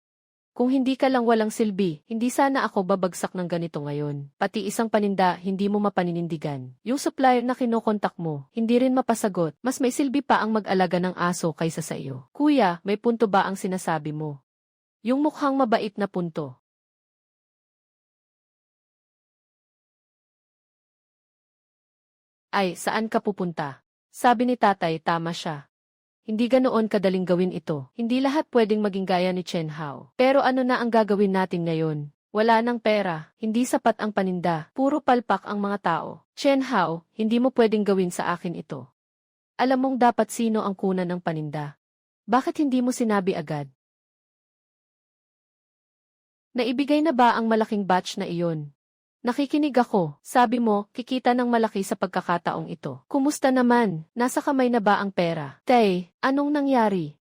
Kung hindi ka lang walang silbi, hindi sana ako babagsak ng ganito ngayon. Pati isang paninda, hindi mo mapaninindigan. Yung supplier na kinokontak mo, hindi rin mapasagot. Mas may silbi pa ang mag-alaga ng aso kaysa sa iyo. Kuya, may punto ba ang sinasabi mo? Yung mukhang mabait na punto. Ay, saan ka pupunta? Sabi ni tatay, tama siya. Hindi ganoon kadaling gawin ito. Hindi lahat pwedeng maging gaya ni Chen Hao. Pero ano na ang gagawin natin ngayon? Wala nang pera, hindi sapat ang paninda, puro palpak ang mga tao. Chen Hao, hindi mo pwedeng gawin sa akin ito. Alam mong dapat sino ang kuna ng paninda. Bakit hindi mo sinabi agad? Naibigay na ba ang malaking batch na iyon? Nakikinig ako. Sabi mo, kikita ng malaki sa pagkakataong ito. Kumusta naman? Nasa kamay na ba ang pera? Tay, anong nangyari?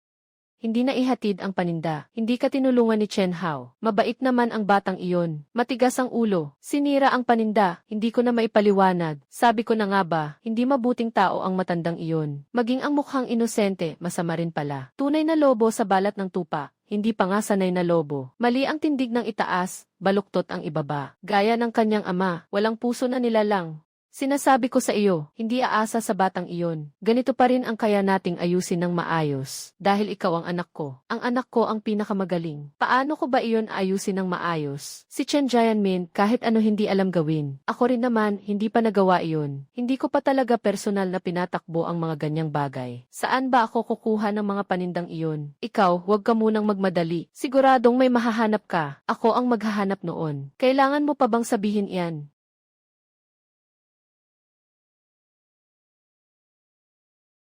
Hindi na ihatid ang paninda. Hindi ka tinulungan ni Chen Hao. Mabait naman ang batang iyon. Matigas ang ulo. Sinira ang paninda. Hindi ko na maipaliwanag. Sabi ko na nga ba, hindi mabuting tao ang matandang iyon. Maging ang mukhang inosente, masama rin pala. Tunay na lobo sa balat ng tupa. Hindi pa nga sanay na lobo. Mali ang tindig ng itaas, baluktot ang ibaba. Gaya ng kanyang ama, walang puso na nilalang. Sinasabi ko sa iyo, hindi aasa sa batang iyon. Ganito pa rin ang kaya nating ayusin ng maayos. Dahil ikaw ang anak ko. Ang anak ko ang pinakamagaling. Paano ko ba iyon ayusin ng maayos? Si Chen Jianmin, kahit ano hindi alam gawin. Ako rin naman, hindi pa nagawa iyon. Hindi ko pa talaga personal na pinatakbo ang mga ganyang bagay. Saan ba ako kukuha ng mga panindang iyon? Ikaw, huwag ka munang magmadali. Siguradong may mahahanap ka. Ako ang maghahanap noon. Kailangan mo pa bang sabihin iyan?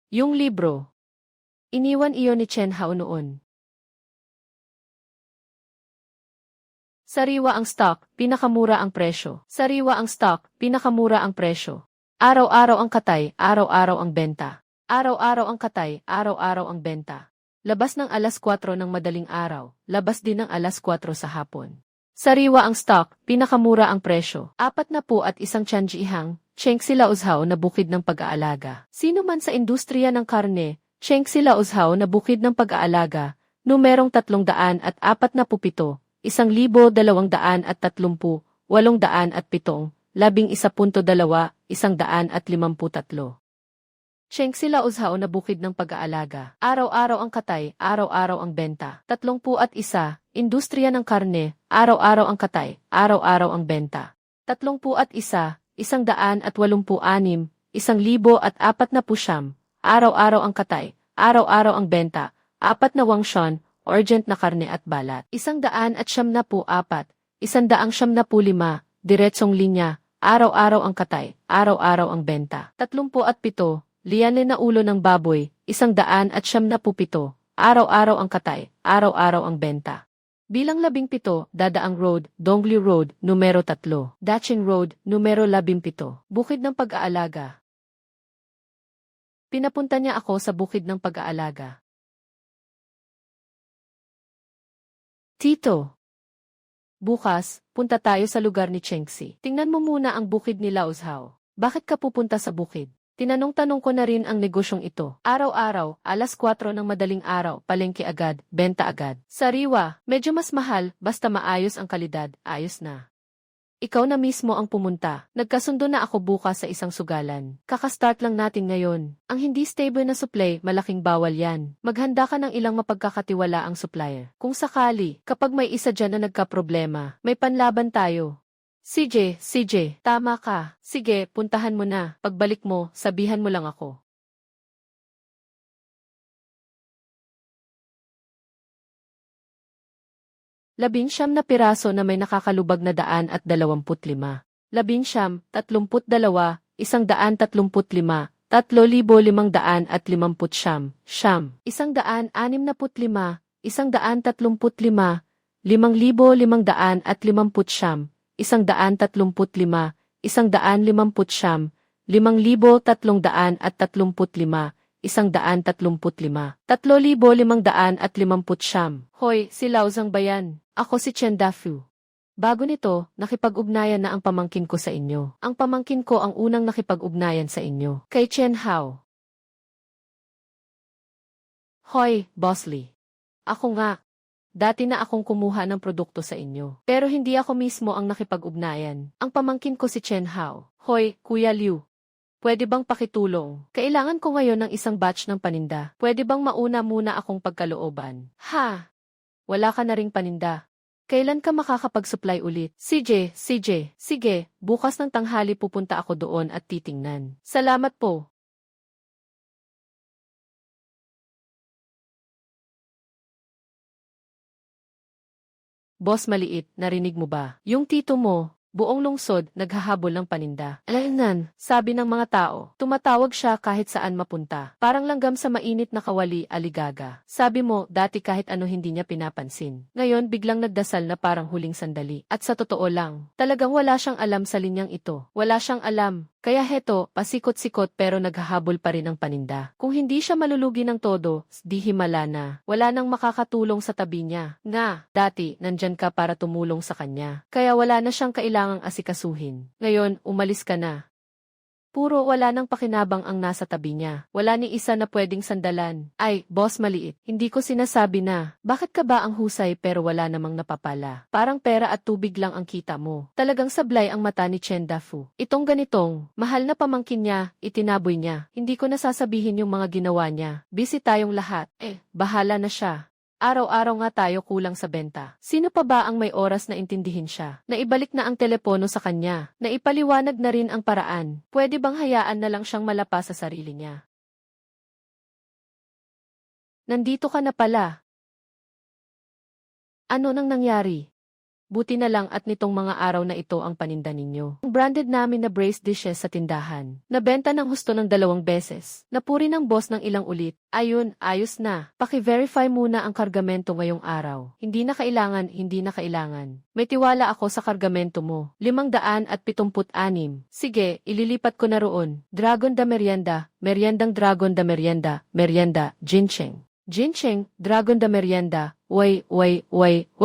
Yung libro. Iniwan iyon ni Chen Hao noon. Sariwa ang stock, pinakamura ang presyo. Sariwa ang stock, pinakamura ang presyo. Araw-araw ang katay, araw-araw ang benta. Araw-araw ang katay, araw-araw ang benta. Labas ng alas 4 ng madaling araw, labas din ng alas 4 sa hapon. Sariwa ang stock, pinakamura ang presyo. 41 tianjihang, Cheng sila uzhaw na bukid ng pag-aalaga. Sino man sa industriya ng karne, Cheng sila uzhaw na bukid ng pag-aalaga, numerong 347, 1,230, 807, 11.2, 153. Cheng sila uzhaw na bukid ng pag-aalaga. Araw-araw ang katay, araw-araw ang benta. 31, industriya ng karne, araw-araw ang katay, araw-araw ang benta. 31, 186, 1,049, araw-araw ang katay, araw-araw ang benta, 4 na wangsyon, urgent na karne at balat. 174, 175, diretsong linya, araw-araw ang katay, araw-araw ang benta. 37, liyanle na ulo ng baboy, 177, araw-araw ang katay, araw-araw ang benta. Bilang 17, Dadaang Road, Dongli Road, numero 3, Dacheng Road, numero 17, Bukid ng Pag-aalaga. Pinapunta niya ako sa Bukid ng Pag-aalaga. Tito, bukas, punta tayo sa lugar ni Chengxi. Tingnan mo muna ang bukid ni Lao Zhao. Bakit ka pupunta sa bukid? Tinanong-tanong ko na rin ang negosyong ito. Araw-araw, alas 4 ng madaling araw, palengke agad, benta agad. Sariwa, medyo mas mahal, basta maayos ang kalidad, ayos na. Ikaw na mismo ang pumunta. Nagkasundo na ako bukas sa isang sugalan. Kakastart lang natin ngayon. Ang hindi stable na supply, malaking bawal yan. Maghanda ka ng ilang mapagkakatiwala ang supplier. Kung sakali, kapag may isa dyan na nagka-problema, may panlaban tayo. CJ, tama ka. Sige, puntahan mo na. Pagbalik mo, sabihan mo lang ako. Labinsyam na piraso na may nakakalubag na 125. Labinsyam, 32, 135, 3,550, siyam. 165, 135, 5,550, 135, 150, 5,335, 135, 3,550. Hoy, si Laozang Bayan. Ako si Chen Dafu. Bago nito, nakipag-ugnayan na ang pamangkin ko sa inyo. Ang pamangkin ko ang unang nakipag-ugnayan sa inyo. Kay Chen Hao. Hoy, Boss Lee. Ako nga. Dati na akong kumuha ng produkto sa inyo. Pero hindi ako mismo ang nakipag-ugnayan. Ang pamangkin ko si Chen Hao. Hoy, Kuya Liu. Pwede bang pakitulong? Kailangan ko ngayon ng isang batch ng paninda. Pwede bang mauna muna akong pagkalooban? Ha? Wala ka na ring paninda. Kailan ka makakapag-supply ulit? CJ, sige, bukas ng tanghali pupunta ako doon at titingnan. Salamat po. Boss Maliit, narinig mo ba? Yung tito mo, buong lungsod, naghahabol ng paninda. Alaynan, sabi ng mga tao, tumatawag siya kahit saan mapunta. Parang langgam sa mainit na kawali, aligaga. Sabi mo, dati kahit ano hindi niya pinapansin. Ngayon, biglang nagdasal na parang huling sandali. At sa totoo lang, talagang wala siyang alam sa linyang ito. Wala siyang alam. Kaya heto, pasikot-sikot pero naghahabol pa rin ang paninda. Kung hindi siya malulugi ng todo, di himala na. Wala nang makakatulong sa tabi niya. Nga, dati, nandyan ka para tumulong sa kanya. Kaya wala na siyang kailangang asikasuhin. Ngayon, umalis ka na. Puro wala nang pakinabang ang nasa tabi niya. Wala ni isa na pwedeng sandalan. Ay, Boss Maliit, hindi ko sinasabi na. Bakit ka ba ang husay pero wala namang napapala? Parang pera at tubig lang ang kita mo. Talagang sablay ang mata ni Chen Dafu. Itong ganitong, mahal na pamangkin niya, itinaboy niya. Hindi ko nasasabihin yung mga ginawa niya. Busy tayong lahat. Bahala na siya. Araw-araw nga tayo kulang sa benta. Sino pa ba ang may oras na intindihin siya? Naibalik na ang telepono sa kanya. Naipaliwanag na rin ang paraan. Pwede bang hayaan na lang siyang malapa sa sarili niya? Nandito ka na pala. Ano nang nangyari? Buti na lang at nitong mga araw na ito ang paninda ninyo. Ang branded namin na braised dishes sa tindahan. Nabenta ng husto ng 2 beses. Napuri ng boss ng ilang ulit. Ayun, ayos na. Paki-verify muna ang kargamento ngayong araw. Hindi na kailangan. May tiwala ako sa kargamento mo. 576. Sige, ililipat ko na roon. Dragon da merienda, meriendang dragon da merienda, merienda, Jincheng. Jincheng, dragon da merienda. Wag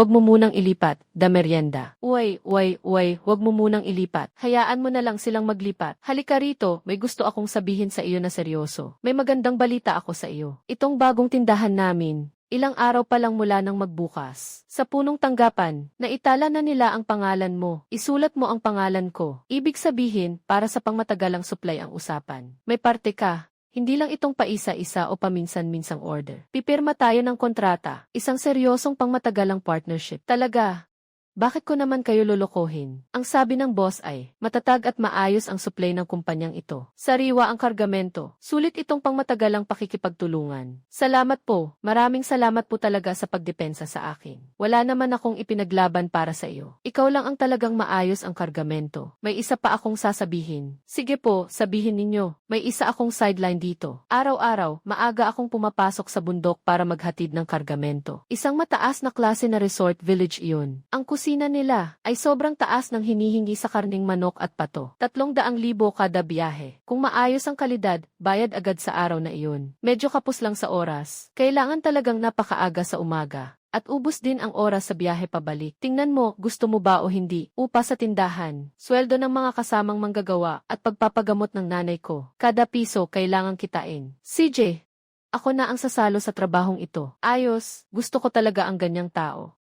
mo munang ilipat, da merienda. Wag mo munang ilipat. Hayaan mo na lang silang maglipat. Halika rito, may gusto akong sabihin sa iyo na seryoso. May magandang balita ako sa iyo. Itong bagong tindahan namin, ilang araw pa lang mula nang magbukas. Sa punong tanggapan, naitala na nila ang pangalan mo. Isulat mo ang pangalan ko. Ibig sabihin, para sa pangmatagalang supply ang usapan. May parte ka. Hindi lang itong paisa-isa o paminsan-minsang order. Pipirma tayo ng kontrata, isang seryosong pangmatagalang partnership. Talaga. Bakit ko naman kayo lolokohin? Ang sabi ng boss ay, matatag at maayos ang supply ng kumpanyang ito. Sariwa ang kargamento. Sulit itong pangmatagalang pakikipagtulungan. Salamat po. Maraming salamat po talaga sa pagdepensa sa akin. Wala naman akong ipinaglaban para sa iyo. Ikaw lang ang talagang maayos ang kargamento. May isa pa akong sasabihin. Sige po, sabihin ninyo. May isa akong sideline dito. Araw-araw, maaga akong pumapasok sa bundok para maghatid ng kargamento. Isang mataas na klase na resort village iyon. Ang kusina nila ay sobrang taas ng hinihingi sa karning manok at pato. 300,000 kada biyahe. Kung maayos ang kalidad, bayad agad sa araw na iyon. Medyo kapos lang sa oras. Kailangan talagang napakaaga sa umaga. At ubos din ang oras sa biyahe pabalik. Tingnan mo, gusto mo ba o hindi? Upa sa tindahan, sweldo ng mga kasamang manggagawa, at pagpapagamot ng nanay ko. Kada piso kailangang kitain. CJ, ako na ang sasalo sa trabahong ito. Ayos, gusto ko talaga ang ganyang tao.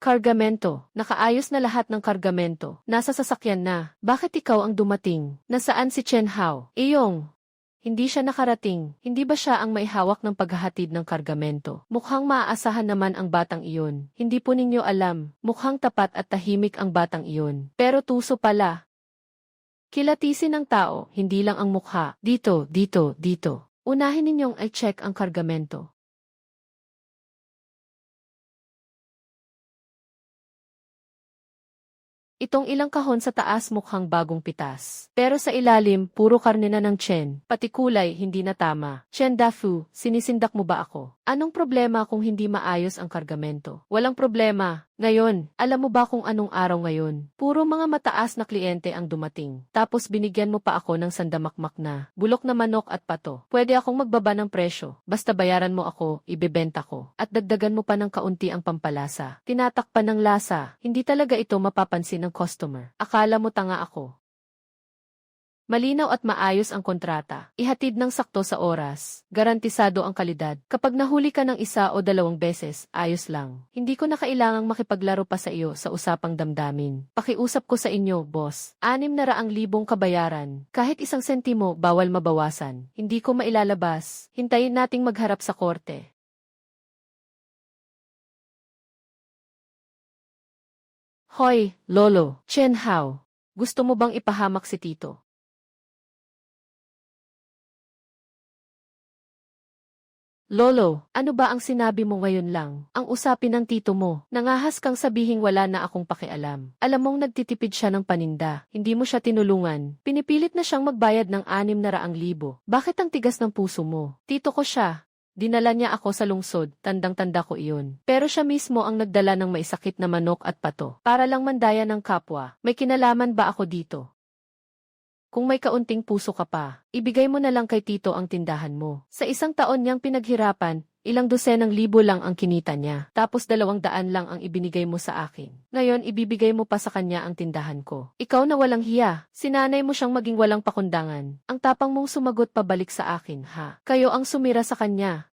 Kargamento. Nakaayos na lahat ng kargamento. Nasa sasakyan na. Bakit ikaw ang dumating? Nasaan si Chen Hao? Iyong. Hindi siya nakarating. Hindi ba siya ang maihawak ng paghahatid ng kargamento? Mukhang maaasahan naman ang batang iyon. Hindi po ninyo alam. Mukhang tapat at tahimik ang batang iyon. Pero tuso pala. Kilatisin ng tao, hindi lang ang mukha. Dito, dito, dito. Unahin ninyong i-check ang kargamento. Itong ilang kahon sa taas mukhang bagong pitas. Pero sa ilalim, puro karne na ng Chen. Pati kulay, hindi na tama. Chen Dafu, sinisindak mo ba ako? Anong problema kung hindi maayos ang kargamento? Walang problema. Ngayon, alam mo ba kung anong araw ngayon? Puro mga mataas na kliyente ang dumating. Tapos binigyan mo pa ako ng sandamakmak na bulok na manok at pato. Pwede akong magbaba ng presyo. Basta bayaran mo ako, ibebenta ko. At dagdagan mo pa ng kaunti ang pampalasa. Tinatakpan ng lasa. Hindi talaga ito mapapansin ng customer. Akala mo tanga ako. Malinaw at maayos ang kontrata. Ihatid ng sakto sa oras. Garantisado ang kalidad. Kapag nahuli ka ng 1 o 2 beses, ayos lang. Hindi ko na kailangang makipaglaro pa sa iyo sa usapang damdamin. Pakiusap ko sa inyo, boss. 600,000 kabayaran. Kahit 1 sentimo, bawal mabawasan. Hindi ko mailalabas. Hintayin nating magharap sa korte. Hoy, Lolo, Chen Hao. Gusto mo bang ipahamak si Tito? Lolo, ano ba ang sinabi mo ngayon lang? Ang usapin ng tito mo. Nangahas kang sabihing wala na akong pakialam. Alam mong nagtitipid siya ng paninda. Hindi mo siya tinulungan. Pinipilit na siyang magbayad ng 600,000. Bakit ang tigas ng puso mo? Tito ko siya. Dinala niya ako sa lungsod, tandang-tanda ko iyon. Pero siya mismo ang nagdala ng maisakit na manok at pato. Para lang mandaya ng kapwa. May kinalaman ba ako dito? Kung may kaunting puso ka pa, ibigay mo na lang kay Tito ang tindahan mo. Sa 1 taon niyang pinaghirapan, ilang dosenang libo lang ang kinita niya. Tapos 200 lang ang ibinigay mo sa akin. Ngayon ibibigay mo pa sa kanya ang tindahan ko. Ikaw na walang hiya. Sinanay mo siyang maging walang pakundangan. Ang tapang mong sumagot pabalik sa akin, ha? Kayo ang sumira sa kanya.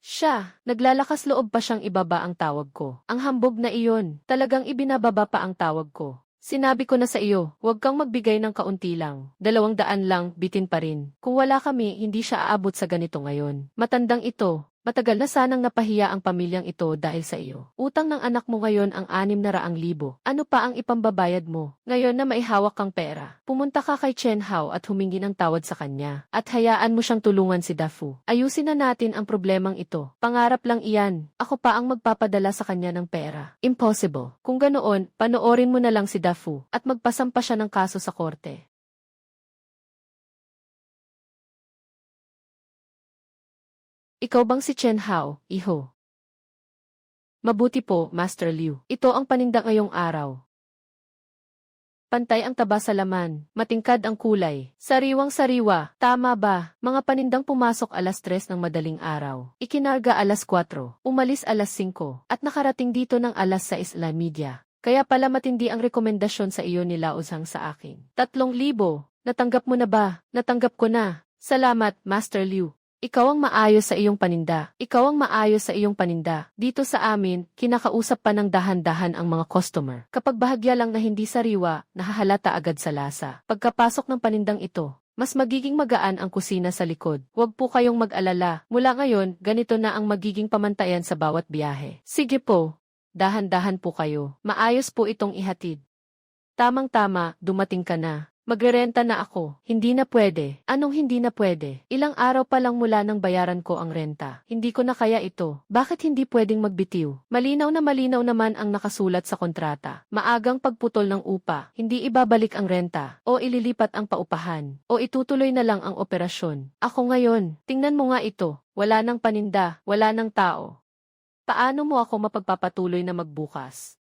Siya, naglalakas loob pa siyang ibaba ang tawag ko. Ang hambog na iyon, talagang ibinababa pa ang tawag ko. Sinabi ko na sa iyo, huwag kang magbigay ng kaunti lang. 200 lang, bitin pa rin. Kung wala kami, hindi siya aabot sa ganito ngayon. Matandang ito. Matagal na sanang napahiya ang pamilyang ito dahil sa iyo. Utang ng anak mo ngayon ang 600,000. Ano pa ang ipambabayad mo? Ngayon na maihawak kang pera. Pumunta ka kay Chen Hao at humingi ng tawad sa kanya. At hayaan mo siyang tulungan si Dafu. Ayusin na natin ang problemang ito. Pangarap lang iyan. Ako pa ang magpapadala sa kanya ng pera. Impossible. Kung ganoon, panoorin mo na lang si Dafu at magpasampa siya ng kaso sa korte. Ikaw bang si Chen Hao, iho? Mabuti po, Master Liu. Ito ang paninda ngayong araw. Pantay ang taba sa laman, matingkad ang kulay, sariwang-sariwa, tama ba? Mga panindang pumasok 3:00 ng madaling araw, ikinarga 4:00, umalis 5:00, at nakarating dito ng 6:00 Kaya pala matindi ang rekomendasyon sa iyo ni Lao Zhang sa akin. 3,000. Natanggap mo na ba? Natanggap ko na. Salamat, Master Liu. Ikaw ang maayos sa iyong paninda. Ikaw ang maayos sa iyong paninda. Dito sa amin, kinakausap pa ng dahan-dahan ang mga customer. Kapag bahagya lang na hindi sariwa, nahahalata agad sa lasa. Pagkapasok ng panindang ito, mas magiging magaan ang kusina sa likod. Huwag po kayong mag-alala. Mula ngayon, ganito na ang magiging pamantayan sa bawat biyahe. Sige po, dahan-dahan po kayo. Maayos po itong ihatid. Tamang-tama, dumating ka na. Magrerenta na ako. Hindi na pwede. Anong hindi na pwede? Ilang araw pa lang mula nang bayaran ko ang renta. Hindi ko na kaya ito. Bakit hindi pwedeng magbitiw? Malinaw naman ang nakasulat sa kontrata. Maagang pagputol ng upa. Hindi ibabalik ang renta. O ililipat ang paupahan. O itutuloy na lang ang operasyon. Ako ngayon. Tingnan mo nga ito. Wala nang paninda. Wala nang tao. Paano mo ako mapagpapatuloy na magbukas?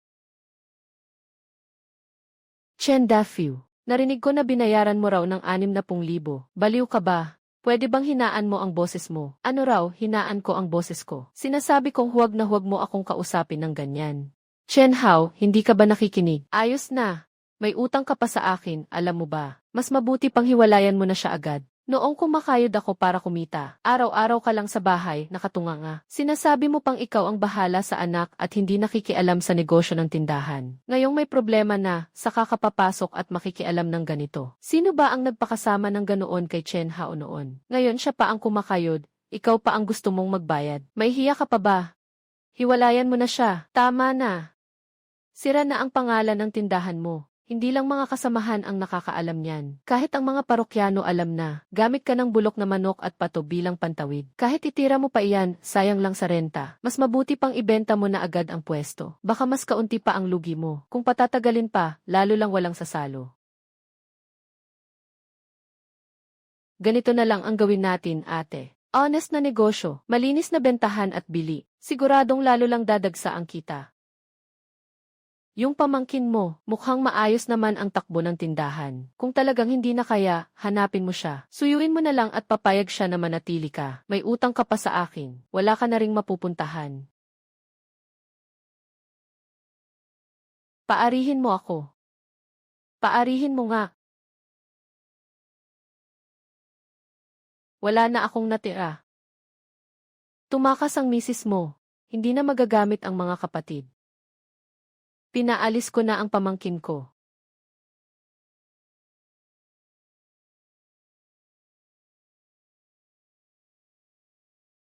Chen Dafiu. Narinig ko na binayaran mo raw ng 60,000. Baliw ka ba? Pwede bang hinaan mo ang boses mo? Ano raw, hinaan ko ang boses ko? Sinasabi kong huwag na huwag mo akong kausapin ng ganyan. Chen Hao, hindi ka ba nakikinig? Ayos na. May utang ka pa sa akin, alam mo ba? Mas mabuti pang hiwalayan mo na siya agad. Noong kumakayod ako para kumita, araw-araw ka lang sa bahay, nakatunganga. Sinasabi mo pang ikaw ang bahala sa anak at hindi nakikialam sa negosyo ng tindahan. Ngayong may problema na, saka ka papasok at makikialam ng ganito. Sino ba ang nagpakasama ng ganoon kay Chen Hao noon? Ngayon siya pa ang kumakayod, ikaw pa ang gusto mong magbayad. May hiya ka pa ba? Hiwalayan mo na siya. Tama na. Sira na ang pangalan ng tindahan mo. Hindi lang mga kasamahan ang nakakaalam niyan. Kahit ang mga parokyano alam na, gamit ka ng bulok na manok at pato bilang pantawid. Kahit itira mo pa iyan, sayang lang sa renta. Mas mabuti pang ibenta mo na agad ang pwesto. Baka mas kaunti pa ang lugi mo. Kung patatagalin pa, lalo lang walang sasalo. Ganito na lang ang gawin natin, ate. Honest na negosyo, malinis na bentahan at bili. Siguradong lalo lang dadagsa ang kita. Yung pamangkin mo, mukhang maayos naman ang takbo ng tindahan. Kung talagang hindi na kaya, hanapin mo siya. Suyuin mo na lang at papayag siya na manatili ka. May utang ka pa sa akin. Wala ka na ring mapupuntahan. Paarihin mo ako. Paarihin mo nga. Wala na akong natira. Tumakas ang misis mo. Hindi na magagamit ang mga kapatid. Pinaalis ko na ang pamangkin ko.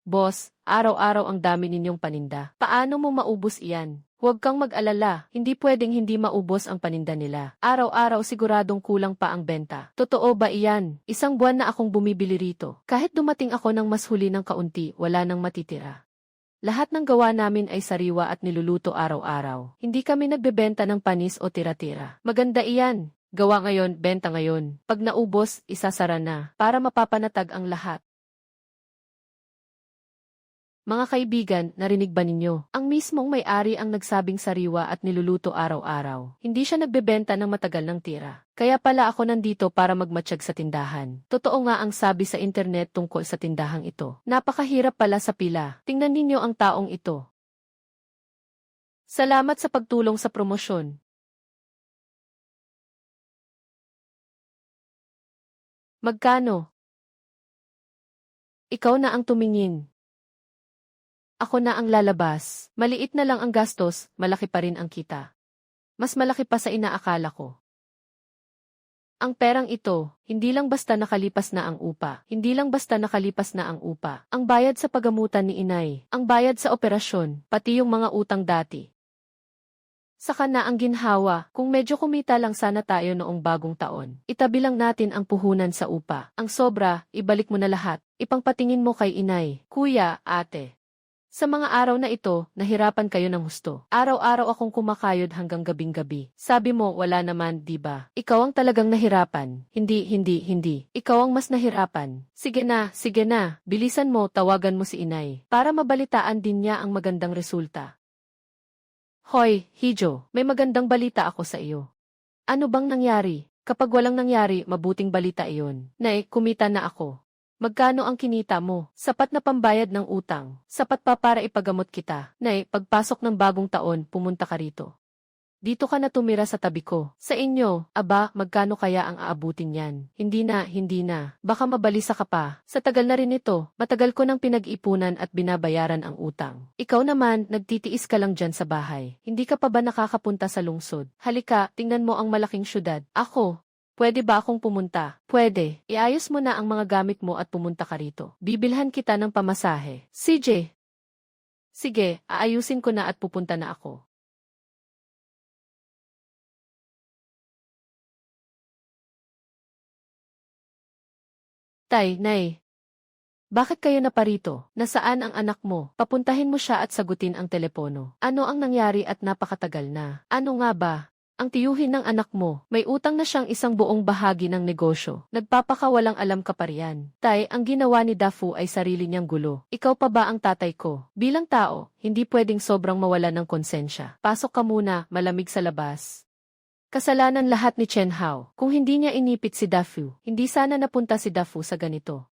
Boss, araw-araw ang dami ninyong paninda. Paano mo maubos iyan? Huwag kang mag-alala, hindi pwedeng hindi maubos ang paninda nila. Araw-araw siguradong kulang pa ang benta. Totoo ba iyan? Isang buwan na akong bumibili rito. Kahit dumating ako ng mas huli ng kaunti, wala nang matitira. Lahat ng gawa namin ay sariwa at niluluto araw-araw. Hindi kami nagbebenta ng panis o tira-tira. Maganda iyan. Gawa ngayon, benta ngayon. Pag naubos, isasara na, para mapapanatag ang lahat. Mga kaibigan, narinig ba ninyo? Ang mismong may-ari ang nagsabing sariwa at niluluto araw-araw. Hindi siya nagbebenta ng matagal ng tira. Kaya pala ako nandito para magmatsyag sa tindahan. Totoo nga ang sabi sa internet tungkol sa tindahang ito. Napakahirap pala sa pila. Tingnan ninyo ang taong ito. Salamat sa pagtulong sa promosyon. Magkano? Ikaw na ang tumingin. Ako na ang lalabas. Maliit na lang ang gastos, malaki pa rin ang kita. Mas malaki pa sa inaakala ko. Ang perang ito, hindi lang basta nakalipas na ang upa. Hindi lang basta nakalipas na ang upa. Ang bayad sa pagamutan ni inay, ang bayad sa operasyon, pati yung mga utang dati. Saka na ang ginhawa, kung medyo kumita lang sana tayo noong bagong taon. Itabi lang natin ang puhunan sa upa. Ang sobra, ibalik mo na lahat. Ipangpatingin mo kay inay, kuya, ate. Sa mga araw na ito, nahirapan kayo ng husto. Araw-araw akong kumakayod hanggang gabing-gabi. Sabi mo, wala naman, di ba? Ikaw ang talagang nahirapan. Hindi. Ikaw ang mas nahirapan. Sige na. Bilisan mo, tawagan mo si inay. Para mabalitaan din niya ang magandang resulta. Hoy, Hijo, may magandang balita ako sa iyo. Ano bang nangyari? Kapag walang nangyari, mabuting balita iyon. Nay, kumita na ako. Magkano ang kinita mo? Sapat na pambayad ng utang. Sapat pa para ipagamot kita. Nay, pagpasok ng bagong taon, pumunta ka rito. Dito ka na tumira sa tabi ko. Sa inyo, aba, magkano kaya ang aabutin yan? Hindi na. Baka mabalisa ka pa. Sa tagal na rin ito, matagal ko nang pinag-ipunan at binabayaran ang utang. Ikaw naman, nagtitiis ka lang dyan sa bahay. Hindi ka pa ba nakakapunta sa lungsod? Halika, tingnan mo ang malaking syudad. Ako, pwede ba akong pumunta? Pwede. Iayos mo na ang mga gamit mo at pumunta ka rito. Bibilhan kita ng pamasahe. CJ. Sige, aayusin ko na at pupunta na ako. Tay, Nay. Bakit kayo na parito? Nasaan ang anak mo? Papuntahin mo siya at sagutin ang telepono. Ano ang nangyari at napakatagal na? Ano nga ba? Ang tiyuhin ng anak mo, may utang na siyang isang buong bahagi ng negosyo. Nagpapakawalang alam ka pa riyan. Tay, ang ginawa ni Dafu ay sarili niyang gulo. Ikaw pa ba ang tatay ko? Bilang tao, hindi pwedeng sobrang mawala ng konsensya. Pasok ka muna, malamig sa labas. Kasalanan lahat ni Chen Hao. Kung hindi niya inipit si Dafu, hindi sana napunta si Dafu sa ganito.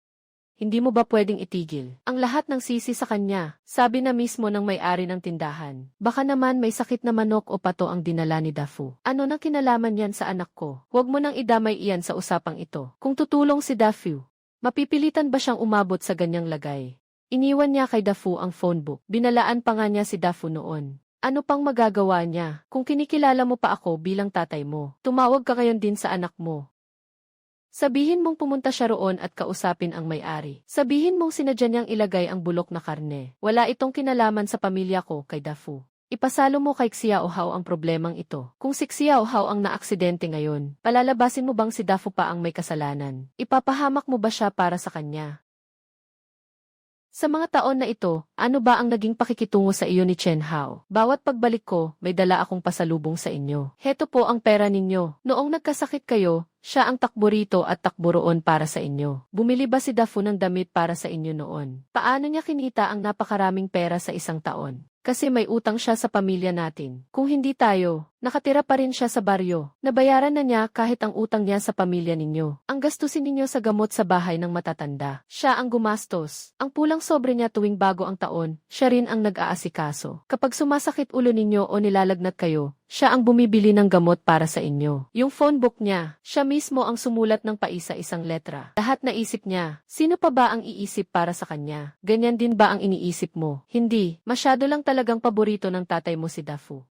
Hindi mo ba pwedeng itigil? Ang lahat ng sisi sa kanya, sabi na mismo ng may-ari ng tindahan. Baka naman may sakit na manok o pato ang dinala ni Dafu. Ano nang kinalaman yan sa anak ko? Huwag mo nang idamay iyan sa usapang ito. Kung tutulong si Dafu, mapipilitan ba siyang umabot sa ganyang lagay? Iniwan niya kay Dafu ang phone book. Binalaan pa nga niya si Dafu noon. Ano pang magagawa niya? Kung kinikilala mo pa ako bilang tatay mo, tumawag ka ngayon din sa anak mo. Sabihin mong pumunta siya roon at kausapin ang may-ari. Sabihin mong sinadya niyang ilagay ang bulok na karne. Wala itong kinalaman sa pamilya ko kay Dafu. Ipasalo mo kay Xiao Hao ang problemang ito. Kung si Xiao Hao ang naaksidente ngayon, palalabasin mo bang si Dafu pa ang may kasalanan? Ipapahamak mo ba siya para sa kanya? Sa mga taon na ito, ano ba ang naging pakikitungo sa iyo ni Chen Hao? Bawat pagbalik ko, may dala akong pasalubong sa inyo. Heto po ang pera ninyo. Noong nagkasakit kayo, siya ang takbo rito at takbo roon para sa inyo. Bumili ba si Dafu ng damit para sa inyo noon? Paano niya kinita ang napakaraming pera sa isang taon? Kasi may utang siya sa pamilya natin. Kung hindi tayo, nakatira pa rin siya sa baryo. Nabayaran na niya kahit ang utang niya sa pamilya ninyo. Ang gastusin ninyo sa gamot sa bahay ng matatanda. Siya ang gumastos. Ang pulang sobre niya tuwing bago ang taon, siya rin ang nag-aasikaso. Kapag sumasakit ulo ninyo o nilalagnat kayo, siya ang bumibili ng gamot para sa inyo. Yung phone book niya, siya mismo ang sumulat ng paisa-isang letra. Lahat naisip niya. Sino pa ba ang iisip para sa kanya? Ganyan din ba ang iniisip mo? Hindi. Masyado lang talagang paborito ng tatay mo si Dafu.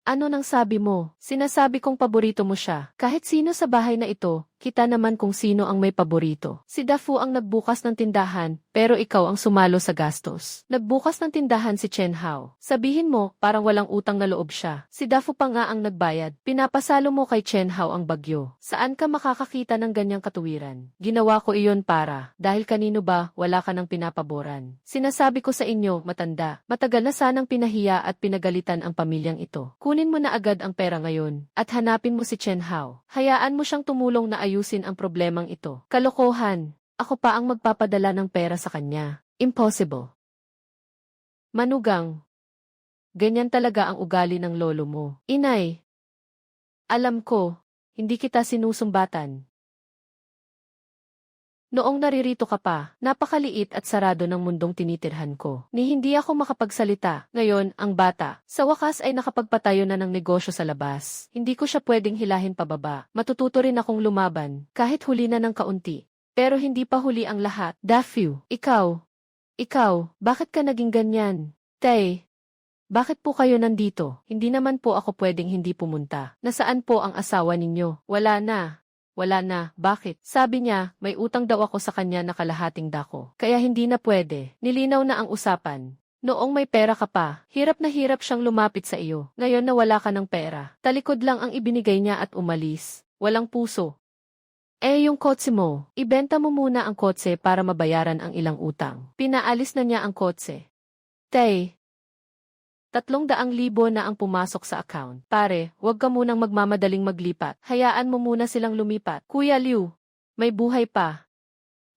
Ano nang sabi mo? Sinasabi kong paborito mo siya. Kahit sino sa bahay na ito, kita naman kung sino ang may paborito. Si Dafu ang nagbukas ng tindahan, pero ikaw ang sumalo sa gastos. Nagbukas ng tindahan si Chen Hao. Sabihin mo, parang walang utang na loob siya. Si Dafu pa nga ang nagbayad. Pinapasalo mo kay Chen Hao ang bagyo. Saan ka makakakita ng ganyang katuwiran? Ginawa ko iyon dahil kanino ba, wala ka nang pinapaboran. Sinasabi ko sa inyo, matanda, matagal na sanang pinahiya at pinagalitan ang pamilyang ito. Kunin mo na agad ang pera ngayon, at hanapin mo si Chen Hao. Hayaan mo siyang tumulong na ayusin ang problemang ito. Kalokohan. Ako pa ang magpapadala ng pera sa kanya. Impossible. Manugang. Ganyan talaga ang ugali ng lolo mo. Inay. Alam ko, hindi kita sinusumbatan. Noong naririto ka pa, napakaliit at sarado ng mundong tinitirhan ko. Ni hindi ako makapagsalita. Ngayon, ang bata, sa wakas ay nakapagpatayo na ng negosyo sa labas. Hindi ko siya pwedeng hilahin pababa. Matututo rin akong lumaban, kahit huli na ng kaunti. Pero hindi pa huli ang lahat. Dafu, ikaw, bakit ka naging ganyan? Tay, bakit po kayo nandito? Hindi naman po ako pwedeng hindi pumunta. Nasaan po ang asawa ninyo? Wala na, bakit? Sabi niya, may utang daw ako sa kanya na kalahating dako. Kaya hindi na pwede. Nilinaw na ang usapan. Noong may pera ka pa, hirap na hirap siyang lumapit sa iyo. Ngayon na wala ka ng pera, talikod lang ang ibinigay niya at umalis. Walang puso. Yung kotse mo, ibenta mo muna ang kotse para mabayaran ang ilang utang. Pinaalis na niya ang kotse. Tay, 300,000 na ang pumasok sa account. Pare, huwag ka munang magmamadaling maglipat. Hayaan mo muna silang lumipat. Kuya Liu, may buhay pa.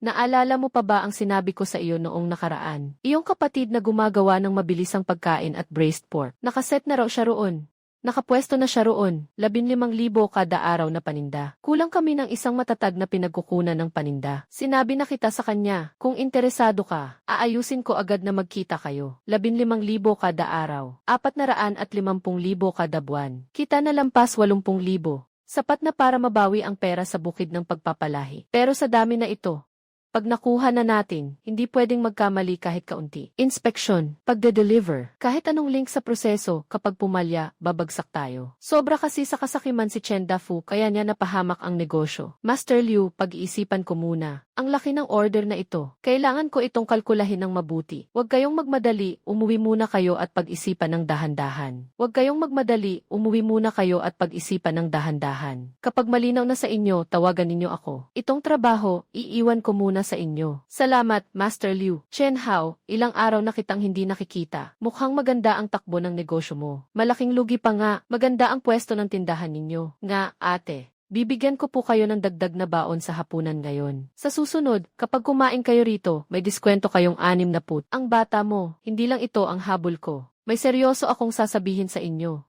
Naalala mo pa ba ang sinabi ko sa iyo noong nakaraan? Iyong kapatid na gumagawa ng mabilisang pagkain at braised pork. Nakaset na raw siya roon. Nakapwesto na siya roon, 15,000 kada araw na paninda. Kulang kami ng isang matatag na pinagkukunan ng paninda. Sinabi na kita sa kanya, kung interesado ka, aayusin ko agad na magkita kayo. 15,000 kada araw, 450,000 kada buwan. Kita na lampas 80,000. Sapat na para mabawi ang pera sa bukid ng pagpapalahi. Pero sa dami na ito, pag nakuha na natin, hindi pwedeng magkamali kahit kaunti. Inspeksyon, pagde-deliver, kahit anong link sa proseso, kapag pumalya, babagsak tayo. Sobra kasi sa kasakiman si Chen Dafu kaya niya napahamak ang negosyo. Master Liu, pag-iisipan ko muna. Ang laki ng order na ito. Kailangan ko itong kalkulahin ng mabuti. Huwag kayong magmadali, umuwi muna kayo at pag-isipan ng dahan-dahan. Huwag kayong magmadali, umuwi muna kayo at pag-isipan ng dahan-dahan. Kapag malinaw na sa inyo, tawagan ninyo ako. Itong trabaho, iiwan ko muna sa inyo. Salamat, Master Liu. Chen Hao, ilang araw na kitang hindi nakikita. Mukhang maganda ang takbo ng negosyo mo. Malaking lugi pa nga, maganda ang pwesto ng tindahan ninyo. Nga, ate. Bibigyan ko po kayo ng dagdag na baon sa hapunan ngayon. Sa susunod, kapag kumain kayo rito, may diskwento kayong 60. Ang bata mo, hindi lang ito ang habol ko. May seryoso akong sasabihin sa inyo.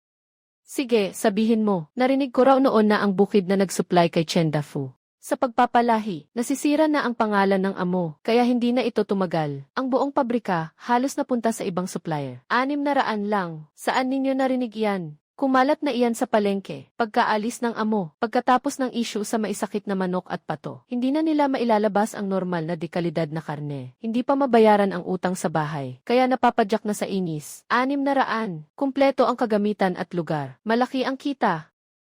Sige, sabihin mo. Narinig ko raw noon na ang bukid na nag-supply kay Chen Dafu. Sa pagpapalahi, nasisira na ang pangalan ng amo, kaya hindi na ito tumagal. Ang buong pabrika, halos napunta sa ibang supplier. 600 lang. Saan ninyo narinig yan? Kumalat na iyan sa palengke, pagkaalis ng amo, pagkatapos ng issue sa maisakit na manok at pato. Hindi na nila mailalabas ang normal na dekalidad na karne. Hindi pa mabayaran ang utang sa bahay, kaya napapadyak na sa inis. 600, kumpleto ang kagamitan at lugar. Malaki ang kita.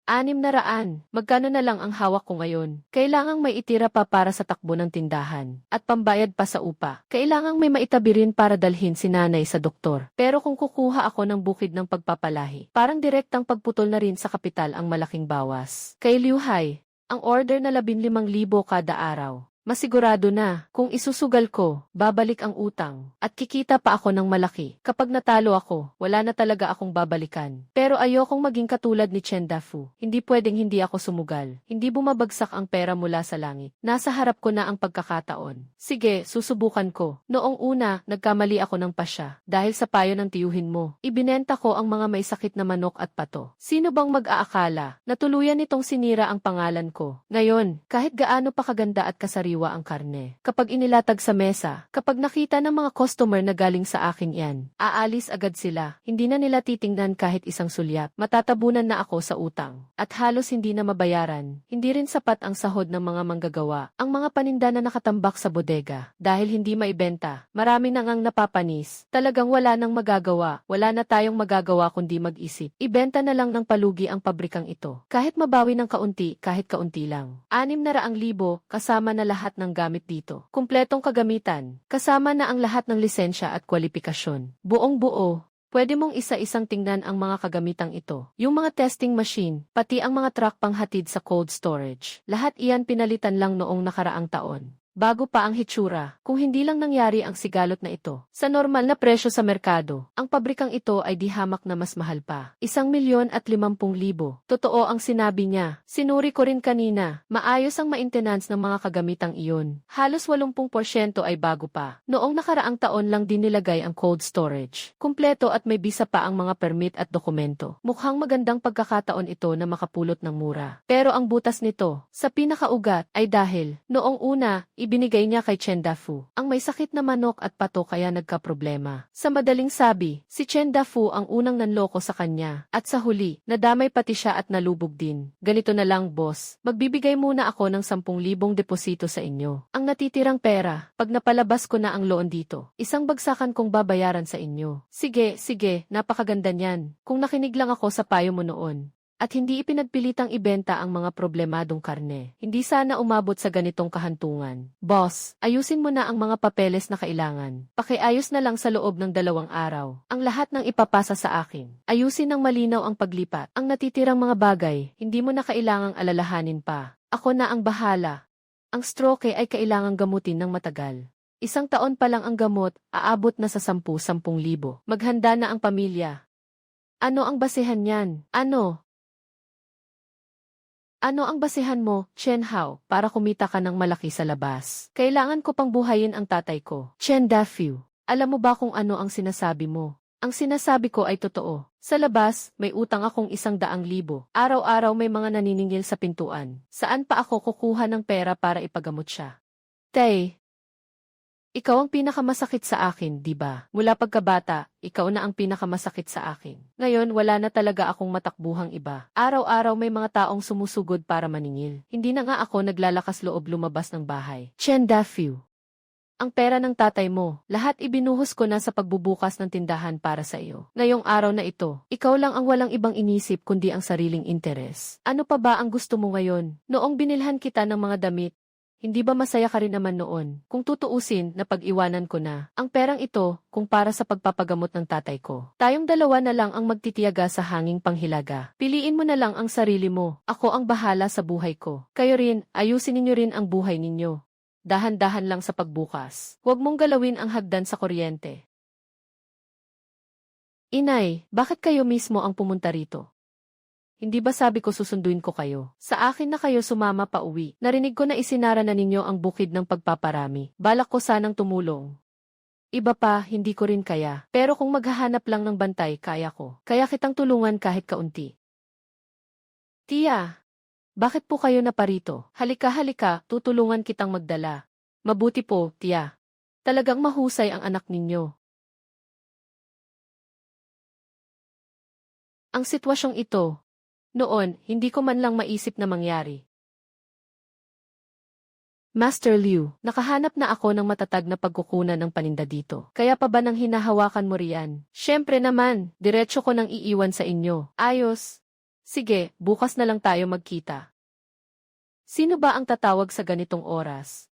600, magkano na lang ang hawak ko ngayon? Kailangang may itira pa para sa takbo ng tindahan, at pambayad pa sa upa. Kailangang may maitabi rin para dalhin si nanay sa doktor. Pero kung kukuha ako ng bukid ng pagpapalahi, parang direktang pagputol na rin sa kapital ang malaking bawas. Kay Liu Hai, ang order na 15,000 kada araw. Masigurado na, kung isusugal ko, babalik ang utang, at kikita pa ako ng malaki. Kapag natalo ako, wala na talaga akong babalikan. Pero ayokong maging katulad ni Chen Dafu. Hindi pwedeng hindi ako sumugal. Hindi bumabagsak ang pera mula sa langit. Nasa harap ko na ang pagkakataon. Sige, susubukan ko. Noong una, nagkamali ako ng pasya. Dahil sa payo ng tiyuhin mo, ibinenta ko ang mga may sakit na manok at pato. Sino bang mag-aakala na tuluyan nitong sinira ang pangalan ko? Ngayon, kahit gaano pa kaganda at kasariwa ang karne. Kapag inilatag sa mesa, kapag nakita ng mga customer na galing sa akin yan, aalis agad sila. Hindi na nila titingnan kahit isang sulyap. Matatabunan na ako sa utang. At halos hindi na mabayaran. Hindi rin sapat ang sahod ng mga manggagawa. Ang mga paninda na nakatambak sa bodega. Dahil hindi maibenta, marami na ngang napapanis. Talagang wala nang magagawa. Wala na tayong magagawa kundi mag-isip. Ibenta na lang ng palugi ang pabrikang ito. Kahit mabawi ng kaunti, kahit kaunti lang. 600,000 kasama na lahat ng gamit dito. Kumpletong kagamitan, kasama na ang lahat ng lisensya at kwalifikasyon. Buong buo, pwede mong isa-isang tingnan ang mga kagamitang ito. Yung mga testing machine, pati ang mga truck panghatid sa cold storage. Lahat iyan pinalitan lang noong nakaraang taon. Bago pa ang hitsura, kung hindi lang nangyari ang sigalot na ito. Sa normal na presyo sa merkado, ang pabrikang ito ay di hamak na mas mahal pa. 1,050,000. Totoo ang sinabi niya. Sinuri ko rin kanina, maayos ang maintenance ng mga kagamitang iyon. Halos 80% ay bago pa. Noong nakaraang taon lang din nilagay ang cold storage. Kumpleto at may bisa pa ang mga permit at dokumento. Mukhang magandang pagkakataon ito na makapulot ng mura. Pero ang butas nito, sa pinakaugat, ay dahil, noong una, ibinigay niya kay Chen Dafu ang may sakit na manok at pato kaya nagkaproblema. Sa madaling sabi, si Chen Dafu ang unang nanloko sa kanya. At sa huli, nadamay pati siya at nalubog din. Ganito na lang, boss. Magbibigay muna ako ng 10,000 deposito sa inyo. Ang natitirang pera, pag napalabas ko na ang loan dito, isang bagsakan kong babayaran sa inyo. Sige, napakaganda niyan. Kung nakinig lang ako sa payo mo noon. At hindi ipinagpilitang ibenta ang mga problemadong karne. Hindi sana umabot sa ganitong kahantungan. Boss, ayusin mo na ang mga papeles na kailangan. Pakiayos na lang sa loob ng 2 araw. Ang lahat ng ipapasa sa akin. Ayusin ng malinaw ang paglipat. Ang natitirang mga bagay, hindi mo na kailangang alalahanin pa. Ako na ang bahala. Ang stroke ay kailangang gamutin ng matagal. 1 taon pa lang ang gamot, aabot na sa 10,000. Maghanda na ang pamilya. Ano ang basehan niyan? Ano ang basehan mo, Chen Hao, para kumita ka ng malaki sa labas? Kailangan ko pang buhayin ang tatay ko. Chen Dafu, alam mo ba kung ano ang sinasabi mo? Ang sinasabi ko ay totoo. Sa labas, may utang akong 100,000. Araw-araw may mga naniningil sa pintuan. Saan pa ako kukuha ng pera para ipagamot siya? Tay, ikaw ang pinakamasakit sa akin, di ba? Mula pagkabata, ikaw na ang pinakamasakit sa akin. Ngayon, wala na talaga akong matakbuhang iba. Araw-araw may mga taong sumusugod para maningil. Hindi na nga ako naglalakas loob lumabas ng bahay. Chen Dafu. Ang pera ng tatay mo, lahat ibinuhos ko na sa pagbubukas ng tindahan para sa iyo. Ngayong araw na ito, ikaw lang ang walang ibang inisip kundi ang sariling interes. Ano pa ba ang gusto mo ngayon? Noong binilhan kita ng mga damit, hindi ba masaya ka rin naman noon? Kung tutuusin na pag-iwanan ko na, ang perang ito, kung para sa pagpapagamot ng tatay ko. Tayong dalawa na lang ang magtitiyaga sa hanging panghilaga. Piliin mo na lang ang sarili mo. Ako ang bahala sa buhay ko. Kayo rin, ayusin ninyo rin ang buhay ninyo. Dahan-dahan lang sa pagbukas. Huwag mong galawin ang hagdan sa kuryente. Inay, bakit kayo mismo ang pumunta rito? Hindi ba sabi ko susunduin ko kayo? Sa akin na kayo sumama pa uwi. Narinig ko na isinara na ninyo ang bukid ng pagpaparami. Balak ko sanang tumulong. Iba pa, hindi ko rin kaya. Pero kung maghahanap lang ng bantay, kaya ko. Kaya kitang tulungan kahit kaunti. Tia! Bakit po kayo naparito? Halika, tutulungan kitang magdala. Mabuti po, tiya. Talagang mahusay ang anak ninyo. Ang sitwasyong ito, noon, hindi ko man lang maisip na mangyari. Master Liu, nakahanap na ako ng matatag na pagkukunan ng paninda dito. Kaya pa ba nang hinahawakan mo riyan? Syempre naman, diretso ko nang iiwan sa inyo. Ayos. Sige, bukas na lang tayo magkita. Sino ba ang tatawag sa ganitong oras?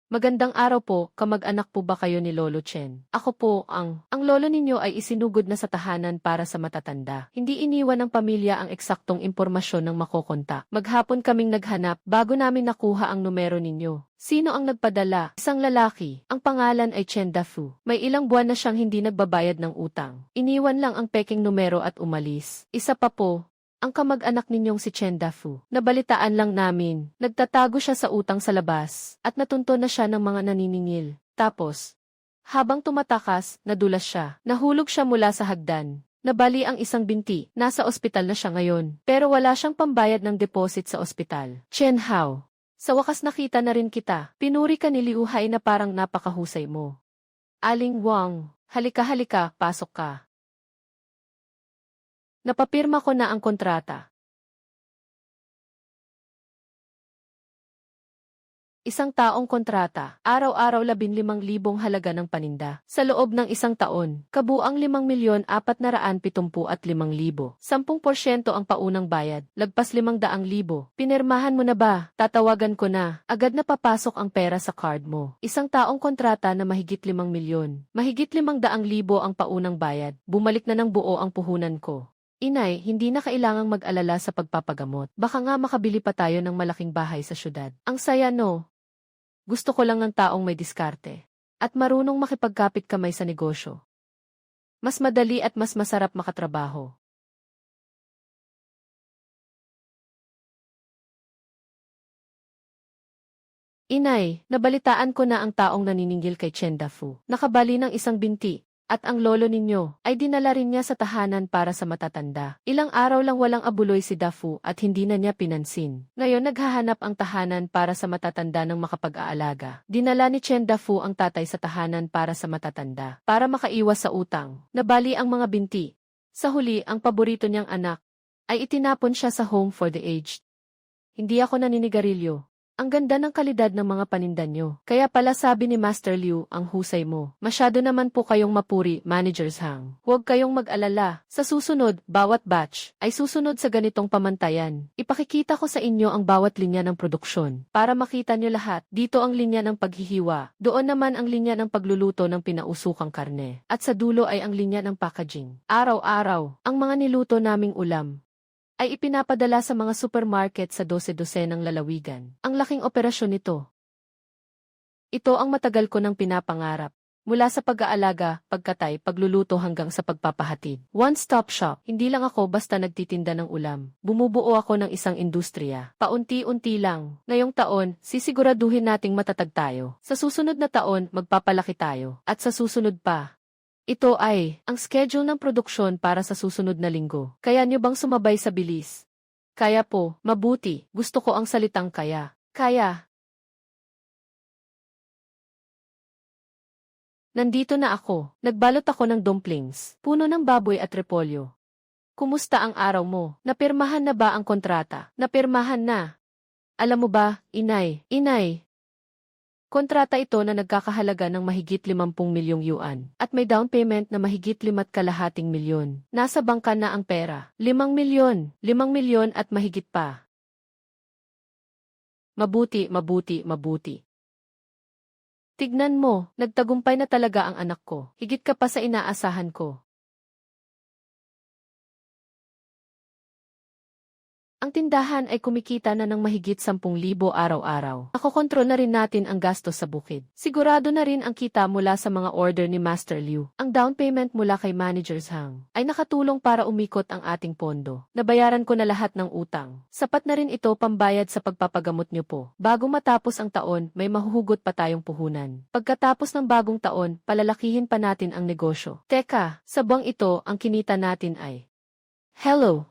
Magandang araw po, kamag-anak po ba kayo ni Lolo Chen? Ako po, ang lolo ninyo ay isinugod na sa tahanan para sa matatanda. Hindi iniwan ng pamilya ang eksaktong impormasyon ng makokontak. Maghapon kaming naghanap bago namin nakuha ang numero ninyo. Sino ang nagpadala? Isang lalaki. Ang pangalan ay Chen Dafu. May ilang buwan na siyang hindi nagbabayad ng utang. Iniwan lang ang peking numero at umalis. Isa pa po, ang kamag-anak ninyong si Chen Dafu. Nabalitaan lang namin. Nagtatago siya sa utang sa labas at natunto na siya ng mga naniningil. Tapos, habang tumatakas, nadulas siya. Nahulog siya mula sa hagdan. Nabali ang isang binti. Nasa ospital na siya ngayon. Pero wala siyang pambayad ng deposit sa ospital. Chen Hao. Sa wakas nakita na rin kita. Pinuri ka ni Liu Hai na parang napakahusay mo. Aling Wang, halika, pasok ka. Napapirma ko na ang kontrata. Isang taong kontrata, araw-araw 15,000 halaga ng paninda. Sa loob ng isang taon, kabuang 5,475,000. 10% ang paunang bayad, lagpas 500,000. Pinirmahan mo na ba? Tatawagan ko na. Agad na papasok ang pera sa card mo. Isang taong kontrata na mahigit 5 milyon. Mahigit 500,000 ang paunang bayad. Bumalik na ng buo ang puhunan ko. Inay, hindi na kailangang mag-alala sa pagpapagamot. Baka nga makabili pa tayo ng malaking bahay sa syudad. Ang saya no? Gusto ko lang ng taong may diskarte. At marunong makipagkapit kamay sa negosyo. Mas madali at mas masarap makatrabaho. Inay, nabalitaan ko na ang taong naniningil kay Chen Dafu. Nakabali ng isang binti. At ang lolo ninyo ay dinala rin niya sa tahanan para sa matatanda. Ilang araw lang walang abuloy si Dafu at hindi na niya pinansin. Ngayon naghahanap ang tahanan para sa matatanda ng makapag-aalaga. Dinala ni Chen Dafu ang tatay sa tahanan para sa matatanda, para makaiwas sa utang. Nabali ang mga binti. Sa huli, ang paborito niyang anak ay itinapon siya sa home for the aged. Hindi ako naninigarilyo. Ang ganda ng kalidad ng mga paninda nyo. Kaya pala sabi ni Master Liu, ang husay mo. Masyado naman po kayong mapuri, Managers Hang. Huwag kayong mag-alala. Sa susunod, bawat batch ay susunod sa ganitong pamantayan. Ipakikita ko sa inyo ang bawat linya ng produksyon. Para makita nyo lahat, dito ang linya ng paghihiwa. Doon naman ang linya ng pagluluto ng pinausukang karne. At sa dulo ay ang linya ng packaging. Araw-araw, ang mga niluto naming ulam ay ipinapadala sa mga supermarket sa 12 ng lalawigan. Ang laking operasyon nito. Ito ang matagal ko nang pinapangarap. Mula sa pag-aalaga, pagkatay, pagluluto hanggang sa pagpapahatid. One-stop shop. Hindi lang ako basta nagtitinda ng ulam. Bumubuo ako ng isang industriya. Paunti-unti lang. Ngayong taon, sisiguraduhin nating matatag tayo. Sa susunod na taon, magpapalaki tayo. At sa susunod pa. Ito ay ang schedule ng produksyon para sa susunod na linggo. Kaya niyo bang sumabay sa bilis? Kaya po, mabuti. Gusto ko ang salitang kaya. Kaya. Nandito na ako. Nagbalot ako ng dumplings, puno ng baboy at repolyo. Kumusta ang araw mo? Napirmahan na ba ang kontrata? Napirmahan na. Alam mo ba, inay, kontrata ito na nagkakahalaga ng mahigit 50 milyong yuan at may down payment na mahigit 5,250,000. Nasa bangka na ang pera. 5 milyon, 5 milyon at mahigit pa. Mabuti. Tignan mo, nagtagumpay na talaga ang anak ko. Higit ka pa sa inaasahan ko. Ang tindahan ay kumikita na ng mahigit 10,000 araw-araw. Nakokontrol na rin natin ang gastos sa bukid. Sigurado na rin ang kita mula sa mga order ni Master Liu. Ang down payment mula kay Manager Zhang ay nakatulong para umikot ang ating pondo. Nabayaran ko na lahat ng utang. Sapat na rin ito pambayad sa pagpapagamot niyo po. Bago matapos ang taon, may mahuhugot pa tayong puhunan. Pagkatapos ng bagong taon, palalakihin pa natin ang negosyo. Teka, sa buwang ito, ang kinita natin ay... Hello!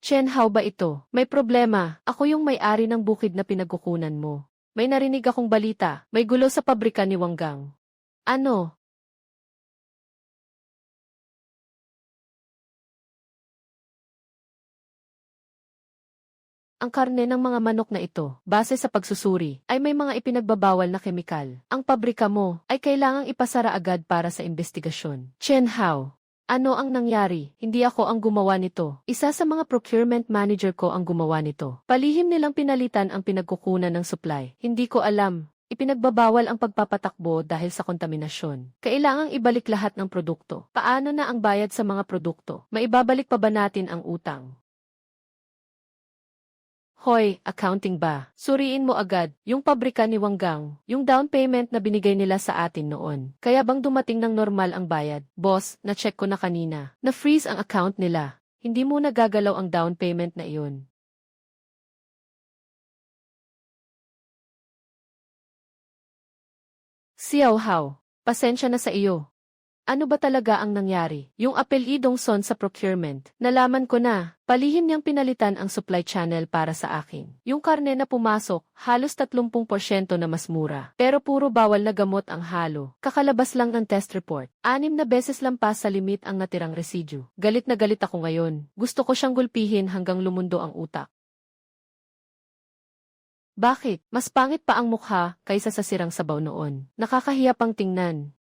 Chen, how ba ito? May problema. Ako yung may-ari ng bukid na pinagkukunan mo. May narinig akong balita. May gulo sa pabrika ni Wanggang. Ano? Ang karne ng mga manok na ito, base sa pagsusuri, ay may mga ipinagbabawal na kemikal. Ang pabrika mo ay kailangang ipasara agad para sa investigasyon. Chen Hao. Ano ang nangyari? Hindi ako ang gumawa nito. Isa sa mga procurement manager ko ang gumawa nito. Palihim nilang pinalitan ang pinagkukunan ng supply. Hindi ko alam. Ipinagbabawal ang pagpapatakbo dahil sa kontaminasyon. Kailangang ibalik lahat ng produkto. Paano na ang bayad sa mga produkto? Maibabalik pa ba natin ang utang? Hoy, accounting ba? Suriin mo agad, yung pabrika ni Wanggang, yung down payment na binigay nila sa atin noon. Kaya bang dumating ng normal ang bayad? Boss, na-check ko na kanina. Na-freeze ang account nila. Hindi mo nagagalaw ang down payment na iyon. Xiao Hao, pasensya na sa iyo. Ano ba talaga ang nangyari? Yung apelyidong Son sa procurement. Nalaman ko na, palihim niyang pinalitan ang supply channel para sa akin. Yung karne na pumasok, halos 30% na mas mura. Pero puro bawal na gamot ang halo. Kakalabas lang ng test report. 6 na beses lampas sa limit ang natirang residue. Galit na galit ako ngayon. Gusto ko siyang gulpihin hanggang lumundo ang utak. Bakit? Mas pangit pa ang mukha kaysa sa sirang sabaw noon. Nakakahiya pang tingnan.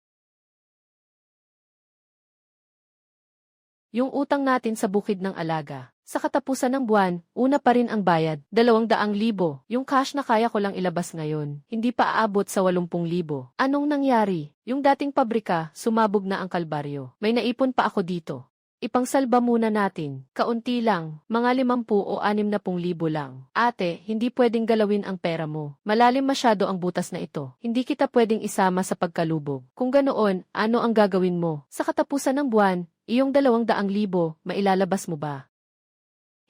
Yung utang natin sa bukid ng alaga. Sa katapusan ng buwan, una pa rin ang bayad, 200,000. Yung cash na kaya ko lang ilabas ngayon, hindi pa aabot sa 80,000. Anong nangyari? Yung dating pabrika, sumabog na ang kalbaryo. May naipon pa ako dito. Ipangsalba muna natin. Kaunti lang, mga 50 o 60,000 lang. Ate, hindi pwedeng galawin ang pera mo. Malalim masyado ang butas na ito. Hindi kita pwedeng isama sa pagkalubog. Kung ganoon, ano ang gagawin mo? Sa katapusan ng buwan, iyong 200,000, mailalabas mo ba?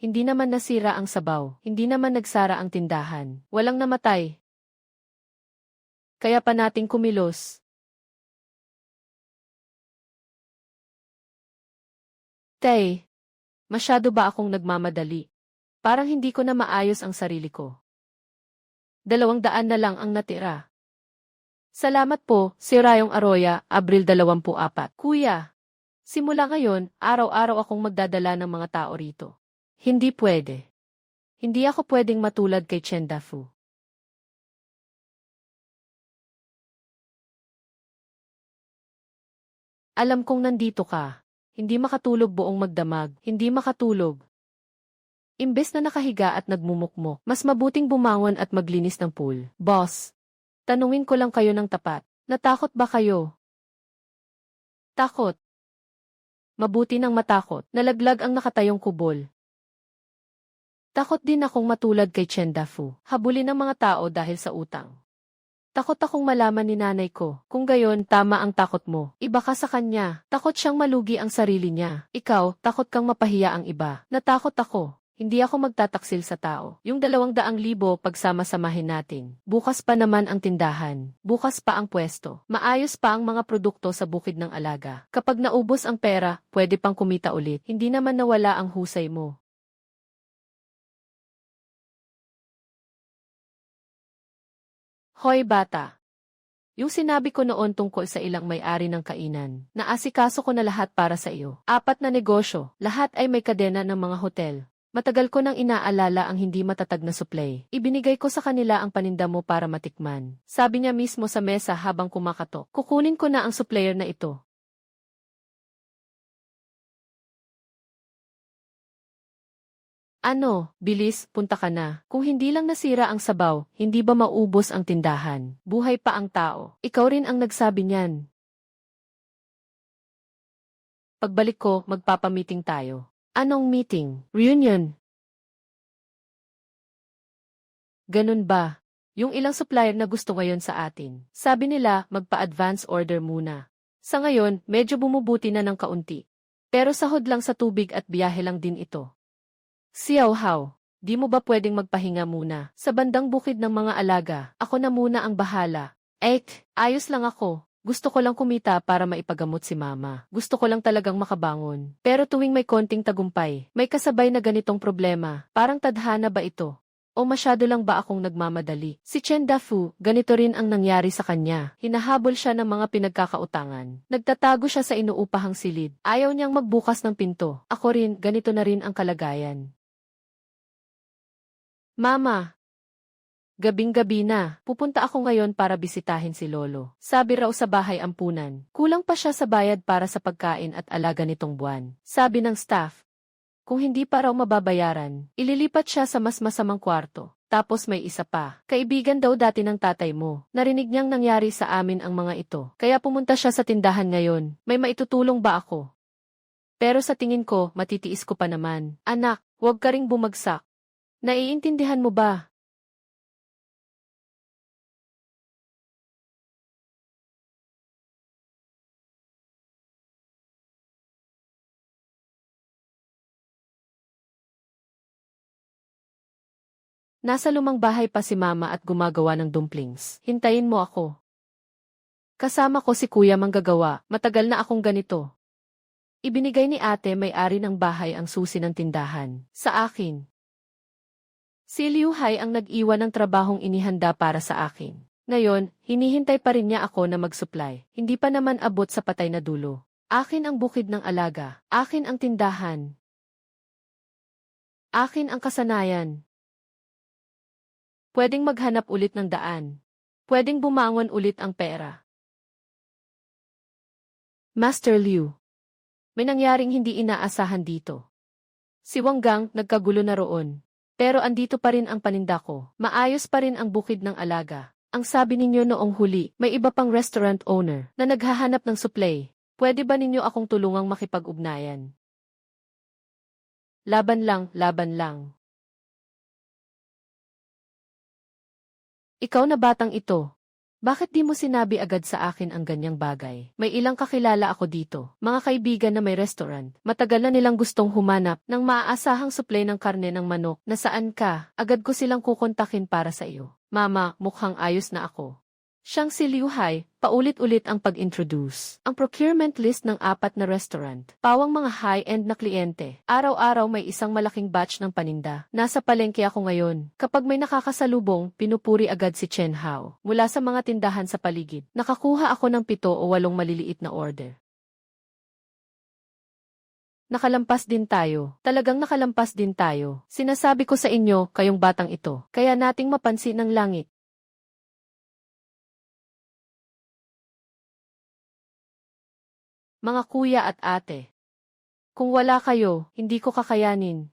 Hindi naman nasira ang sabaw. Hindi naman nagsara ang tindahan. Walang namatay. Kaya pa nating kumilos. Tay, masyado ba akong nagmamadali? Parang hindi ko na maayos ang sarili ko. 200 na lang ang natira. Salamat po, si Rayong Arroya, Abril 24. Kuya, simula ngayon, araw-araw akong magdadala ng mga tao rito. Hindi pwede. Hindi ako pwedeng matulad kay Chen Dafu. Alam kong nandito ka. Hindi makatulog buong magdamag. Hindi makatulog. Imbes na nakahiga at nagmumukmok, mas mabuting bumangon at maglinis ng pool. Boss, tanungin ko lang kayo ng tapat. Natakot ba kayo? Takot. Mabuti nang matakot. Nalaglag ang nakatayong kubol. Takot din akong matulad kay Chen Dafu. Habulin ng mga tao dahil sa utang. Takot akong malaman ni nanay ko. Kung gayon, tama ang takot mo. Iba ka sa kanya. Takot siyang malugi ang sarili niya. Ikaw, takot kang mapahiya ang iba. Natakot ako. Hindi ako magtataksil sa tao. Yung 200,000 pagsama-samahin natin. Bukas pa naman ang tindahan. Bukas pa ang pwesto. Maayos pa ang mga produkto sa bukid ng alaga. Kapag naubos ang pera, pwede pang kumita ulit. Hindi naman nawala ang husay mo. Hoy bata! Yung sinabi ko noon tungkol sa ilang may-ari ng kainan, naasikaso ko na lahat para sa iyo. 4 na negosyo, lahat ay may kadena ng mga hotel. Matagal ko nang inaalala ang hindi matatag na supply. Ibinigay ko sa kanila ang paninda mo para matikman. Sabi niya mismo sa mesa habang kumakatok, kukunin ko na ang supplier na ito. Ano, bilis, punta ka na. Kung hindi lang nasira ang sabaw, hindi ba maubos ang tindahan? Buhay pa ang tao. Ikaw rin ang nagsabi niyan. Pagbalik ko, magpapamiting tayo. Anong meeting? Reunion? Ganun ba? Yung ilang supplier na gusto ngayon sa atin. Sabi nila, magpa-advance order muna. Sa ngayon, medyo bumubuti na ng kaunti. Pero sahod lang sa tubig at biyahe lang din ito. Xiao-hao, di mo ba pwedeng magpahinga muna? Sa bandang bukid ng mga alaga, ako na muna ang bahala. Ayos lang ako. Gusto ko lang kumita para maipagamot si mama. Gusto ko lang talagang makabangon. Pero tuwing may konting tagumpay, may kasabay na ganitong problema. Parang tadhana ba ito? O masyado lang ba akong nagmamadali? Si Chen Dafu, ganito rin ang nangyari sa kanya. Hinahabol siya ng mga pinagkakautangan. Nagtatago siya sa inuupahang silid. Ayaw niyang magbukas ng pinto. Ako rin, ganito na rin ang kalagayan. Mama, gabing-gabi na, pupunta ako ngayon para bisitahin si Lolo. Sabi raw sa bahay ampunan, kulang pa siya sa bayad para sa pagkain at alaga nitong buwan. Sabi ng staff, kung hindi pa raw mababayaran, ililipat siya sa mas masamang kwarto. Tapos may isa pa, kaibigan daw dati ng tatay mo. Narinig niyang nangyari sa amin ang mga ito. Kaya pumunta siya sa tindahan ngayon. May maitutulong ba ako? Pero sa tingin ko, matitiis ko pa naman. Anak, huwag ka ring bumagsak. Naiintindihan mo ba? Nasa lumang bahay pa si mama at gumagawa ng dumplings. Hintayin mo ako. Kasama ko si kuya manggagawa. Matagal na akong ganito. Ibinigay ni ate may-ari ng bahay ang susi ng tindahan. Sa akin. Si Liu Hai ang nag-iwan ng trabahong inihanda para sa akin. Ngayon, hinihintay pa rin niya ako na mag-supply. Hindi pa naman abot sa patay na dulo. Akin ang bukid ng alaga. Akin ang tindahan. Akin ang kasanayan. Pwedeng maghanap ulit ng daan. Pwedeng bumangon ulit ang pera. Master Liu. May nangyaring hindi inaasahan dito. Si Wanggang nagkagulo na roon. Pero andito pa rin ang paninda ko. Maayos pa rin ang bukid ng alaga. Ang sabi ninyo noong huli, may iba pang restaurant owner na naghahanap ng supply. Pwede ba ninyo akong tulungang makipag-ugnayan? Laban lang, laban lang. Ikaw na batang ito. Bakit di mo sinabi agad sa akin ang ganyang bagay? May ilang kakilala ako dito, mga kaibigan na may restaurant. Matagal na nilang gustong humanap ng maaasahang supply ng karne ng manok. Nasaan ka? Agad ko silang kukontakin para sa iyo. Mama, mukhang ayos na ako. Siyang si Liu Hai, paulit-ulit ang pag-introduce. Ang procurement list ng 4 na restaurant. Pawang mga high-end na kliyente. Araw-araw may isang malaking batch ng paninda. Nasa palengke ako ngayon. Kapag may nakakasalubong, pinupuri agad si Chen Hao. Mula sa mga tindahan sa paligid, nakakuha ako ng 7 o 8 maliliit na order. Nakalampas din tayo. Talagang nakalampas din tayo. Sinasabi ko sa inyo, kayong batang ito. Kaya nating mapansin ng langit. Mga kuya at ate. Kung wala kayo, hindi ko kakayanin.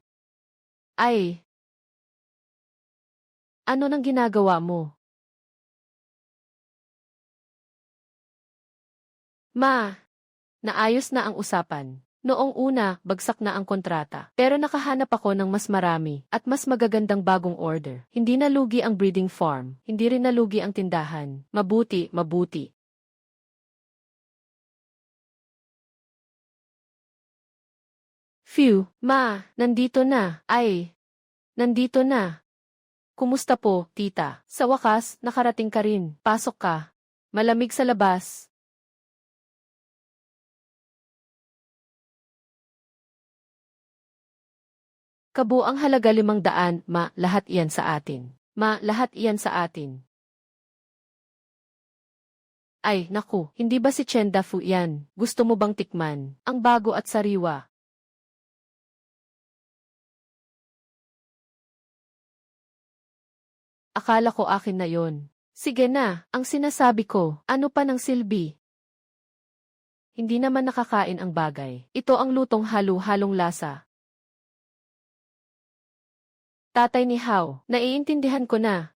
Ay! Ano nang ginagawa mo? Ma! Naayos na ang usapan. Noong una, bagsak na ang kontrata. Pero nakahanap ako ng mas marami at mas magagandang bagong order. Hindi nalugi ang breeding farm. Hindi rin nalugi ang tindahan. Mabuti, mabuti. Phew, ma, nandito na. Ay, nandito na. Kumusta po, tita? Sa wakas, nakarating ka rin. Pasok ka. Malamig sa labas. Kabuang halaga 500, ma, lahat iyan sa atin. Ma, lahat iyan sa atin. Ay, naku, hindi ba si Chen Dafu yan? Gusto mo bang tikman? Ang bago at sariwa. Akala ko akin na yon. Sige na, ang sinasabi ko, ano pa ng silbi? Hindi naman nakakain ang bagay. Ito ang lutong halo-halong lasa. Tatay ni Hao, naiintindihan ko na.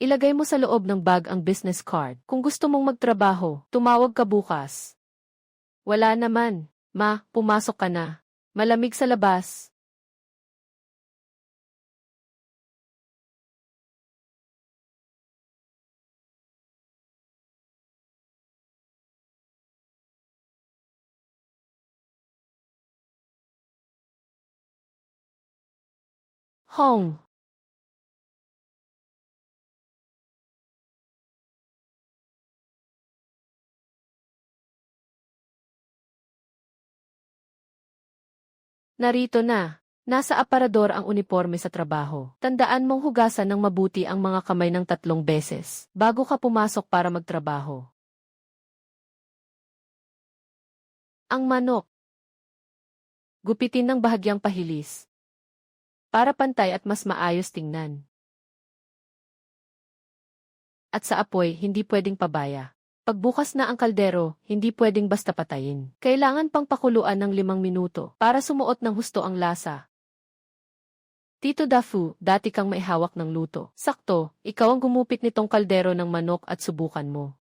Ilagay mo sa loob ng bag ang business card. Kung gusto mong magtrabaho, tumawag ka bukas. Wala naman. Ma, pumasok ka na. Malamig sa labas. Hong. Narito na. Nasa aparador ang uniforme sa trabaho. Tandaan mong hugasan ng mabuti ang mga kamay ng 3 beses bago ka pumasok para magtrabaho. Ang manok. Gupitin ng bahagyang pahilis. Para pantay at mas maayos tingnan. At sa apoy, hindi pwedeng pabaya. Pagbukas na ang kaldero, hindi pwedeng basta patayin. Kailangan pang pakuluan ng 5 minuto para sumuot ng husto ang lasa. Tito Dafu, dati kang maihawak ng luto. Sakto, ikaw ang gumupit nitong kaldero ng manok at subukan mo.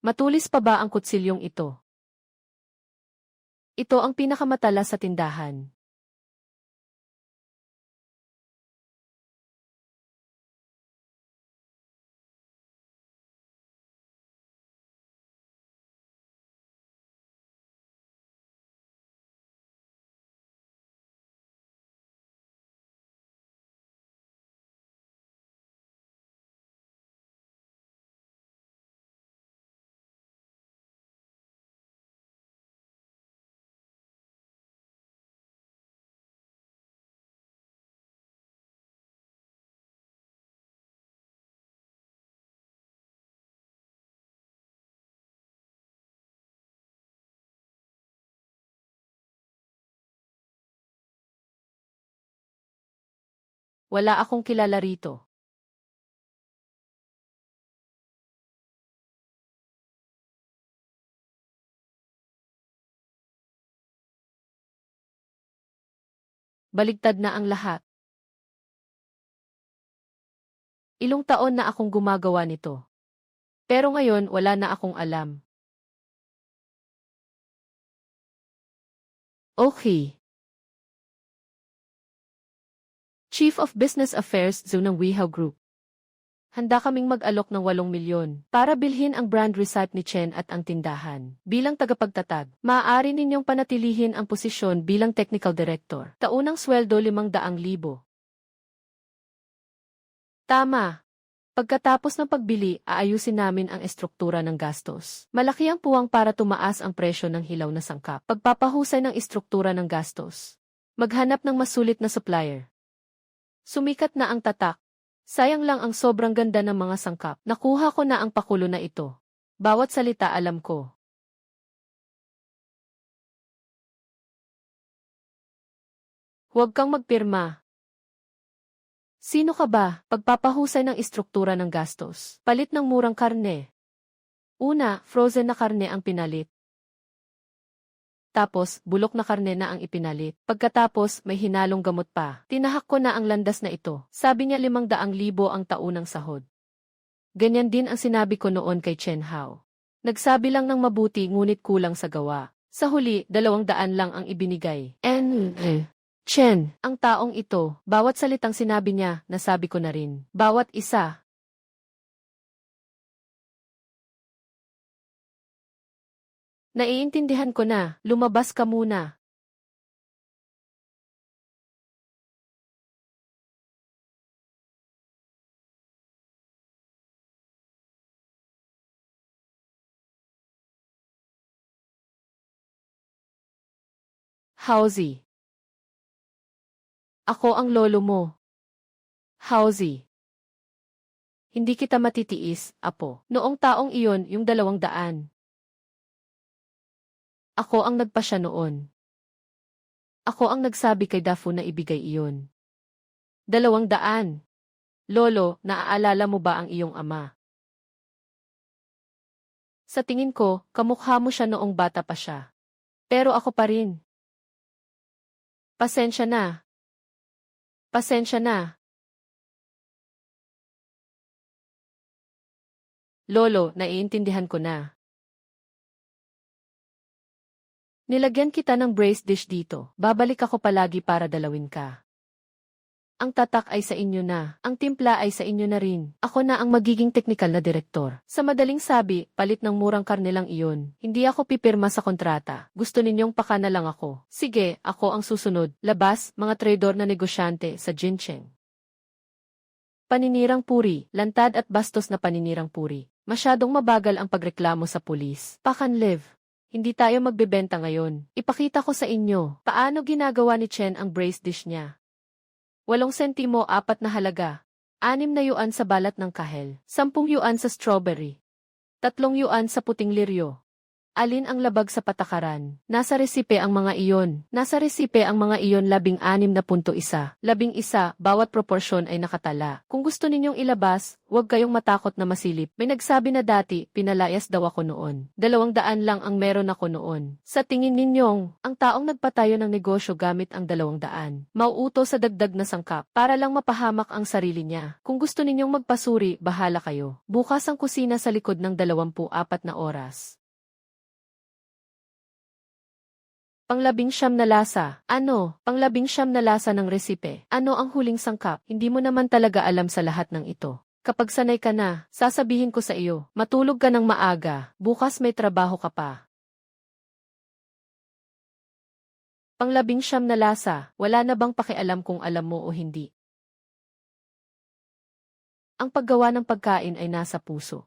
Matulis pa ba ang kutsilyong ito? Ito ang pinakamatalas sa tindahan. Wala akong kilala rito. Baligtad na ang lahat. Ilang taon na akong gumagawa nito. Pero ngayon wala na akong alam. Okay. Chief of Business Affairs ng Weihao Group. Handa kaming mag-alok ng 8 milyon para bilhin ang brand recipe ni Chen at ang tindahan. Bilang tagapagtatag, maaari ninyong panatilihin ang posisyon bilang technical director. Taunang sweldo 500,000. Tama. Pagkatapos ng pagbili, aayusin namin ang estruktura ng gastos. Malaki ang puwang para tumaas ang presyo ng hilaw na sangkap. Pagpapahusay ng estruktura ng gastos. Maghanap ng masulit na supplier. Sumikat na ang tatak. Sayang lang ang sobrang ganda ng mga sangkap. Nakuha ko na ang pakulo na ito. Bawat salita alam ko. Huwag kang magpirma. Sino ka ba? Pagpapahusay ng estruktura ng gastos. Palit ng murang karne. Una, frozen na karne ang pinalit. Tapos, bulok na karne na ang ipinalit. Pagkatapos, may hinalong gamot pa. Tinahak ko na ang landas na ito. Sabi niya 500,000 ang taunang sahod. Ganyan din ang sinabi ko noon kay Chen Hao. Nagsabi lang ng mabuti ngunit kulang sa gawa. Sa huli, 200 lang ang ibinigay. Chen, ang taong ito, bawat salitang sinabi niya, nasabi ko na rin. Bawat isa. Naiintindihan ko na, lumabas ka muna. Hauzi. Ako ang lolo mo. Hauzi. Hindi kita matitiis, apo. Noong taong iyon, yung 200. Ako ang nagpasya noon. Ako ang nagsabi kay Dafu na ibigay iyon. 200. Lolo, naaalala mo ba ang iyong ama? Sa tingin ko, kamukha mo siya noong bata pa siya. Pero ako pa rin. Pasensya na. Pasensya na. Lolo, naiintindihan ko na. Nilagyan kita ng braised dish dito. Babalik ako palagi para dalawin ka. Ang tatak ay sa inyo na. Ang timpla ay sa inyo na rin. Ako na ang magiging teknikal na direktor. Sa madaling sabi, palit ng murang karne lang iyon. Hindi ako pipirma sa kontrata. Gusto ninyong paka na lang ako. Sige, ako ang susunod. Labas, mga traidor na negosyante sa Jincheng. Paninirang puri, lantad at bastos na paninirang puri. Masyadong mabagal ang pagreklamo sa pulis. Pakanlive. Hindi tayo magbebenta ngayon. Ipakita ko sa inyo, paano ginagawa ni Chen ang braised dish niya. 8 sentimo 4 na halaga. 6 na yuan sa balat ng kahel. 10 yuan sa strawberry. 3 yuan sa puting liryo. Alin ang labag sa patakaran? Nasa resipe ang mga iyon. Nasa resipe ang mga iyon 16.1. 11, bawat proporsyon ay nakatala. Kung gusto ninyong ilabas, huwag kayong matakot na masilip. May nagsabi na dati, pinalayas daw ako noon. 200 lang ang meron ako noon. Sa tingin ninyong, ang taong nagpatayo ng negosyo gamit ang 200, mauuto sa dagdag na sangkap para lang mapahamak ang sarili niya. Kung gusto ninyong magpasuri, bahala kayo. Bukas ang kusina sa likod ng 24 na oras. Pang-19 na lasa. Ano? Pang-19 na lasa ng resipe. Ano ang huling sangkap? Hindi mo naman talaga alam sa lahat ng ito. Kapag sanay ka na, sasabihin ko sa iyo, matulog ka ng maaga, bukas may trabaho ka pa. Pang-19 na lasa, wala na bang pakialam kung alam mo o hindi? Ang paggawa ng pagkain ay nasa puso.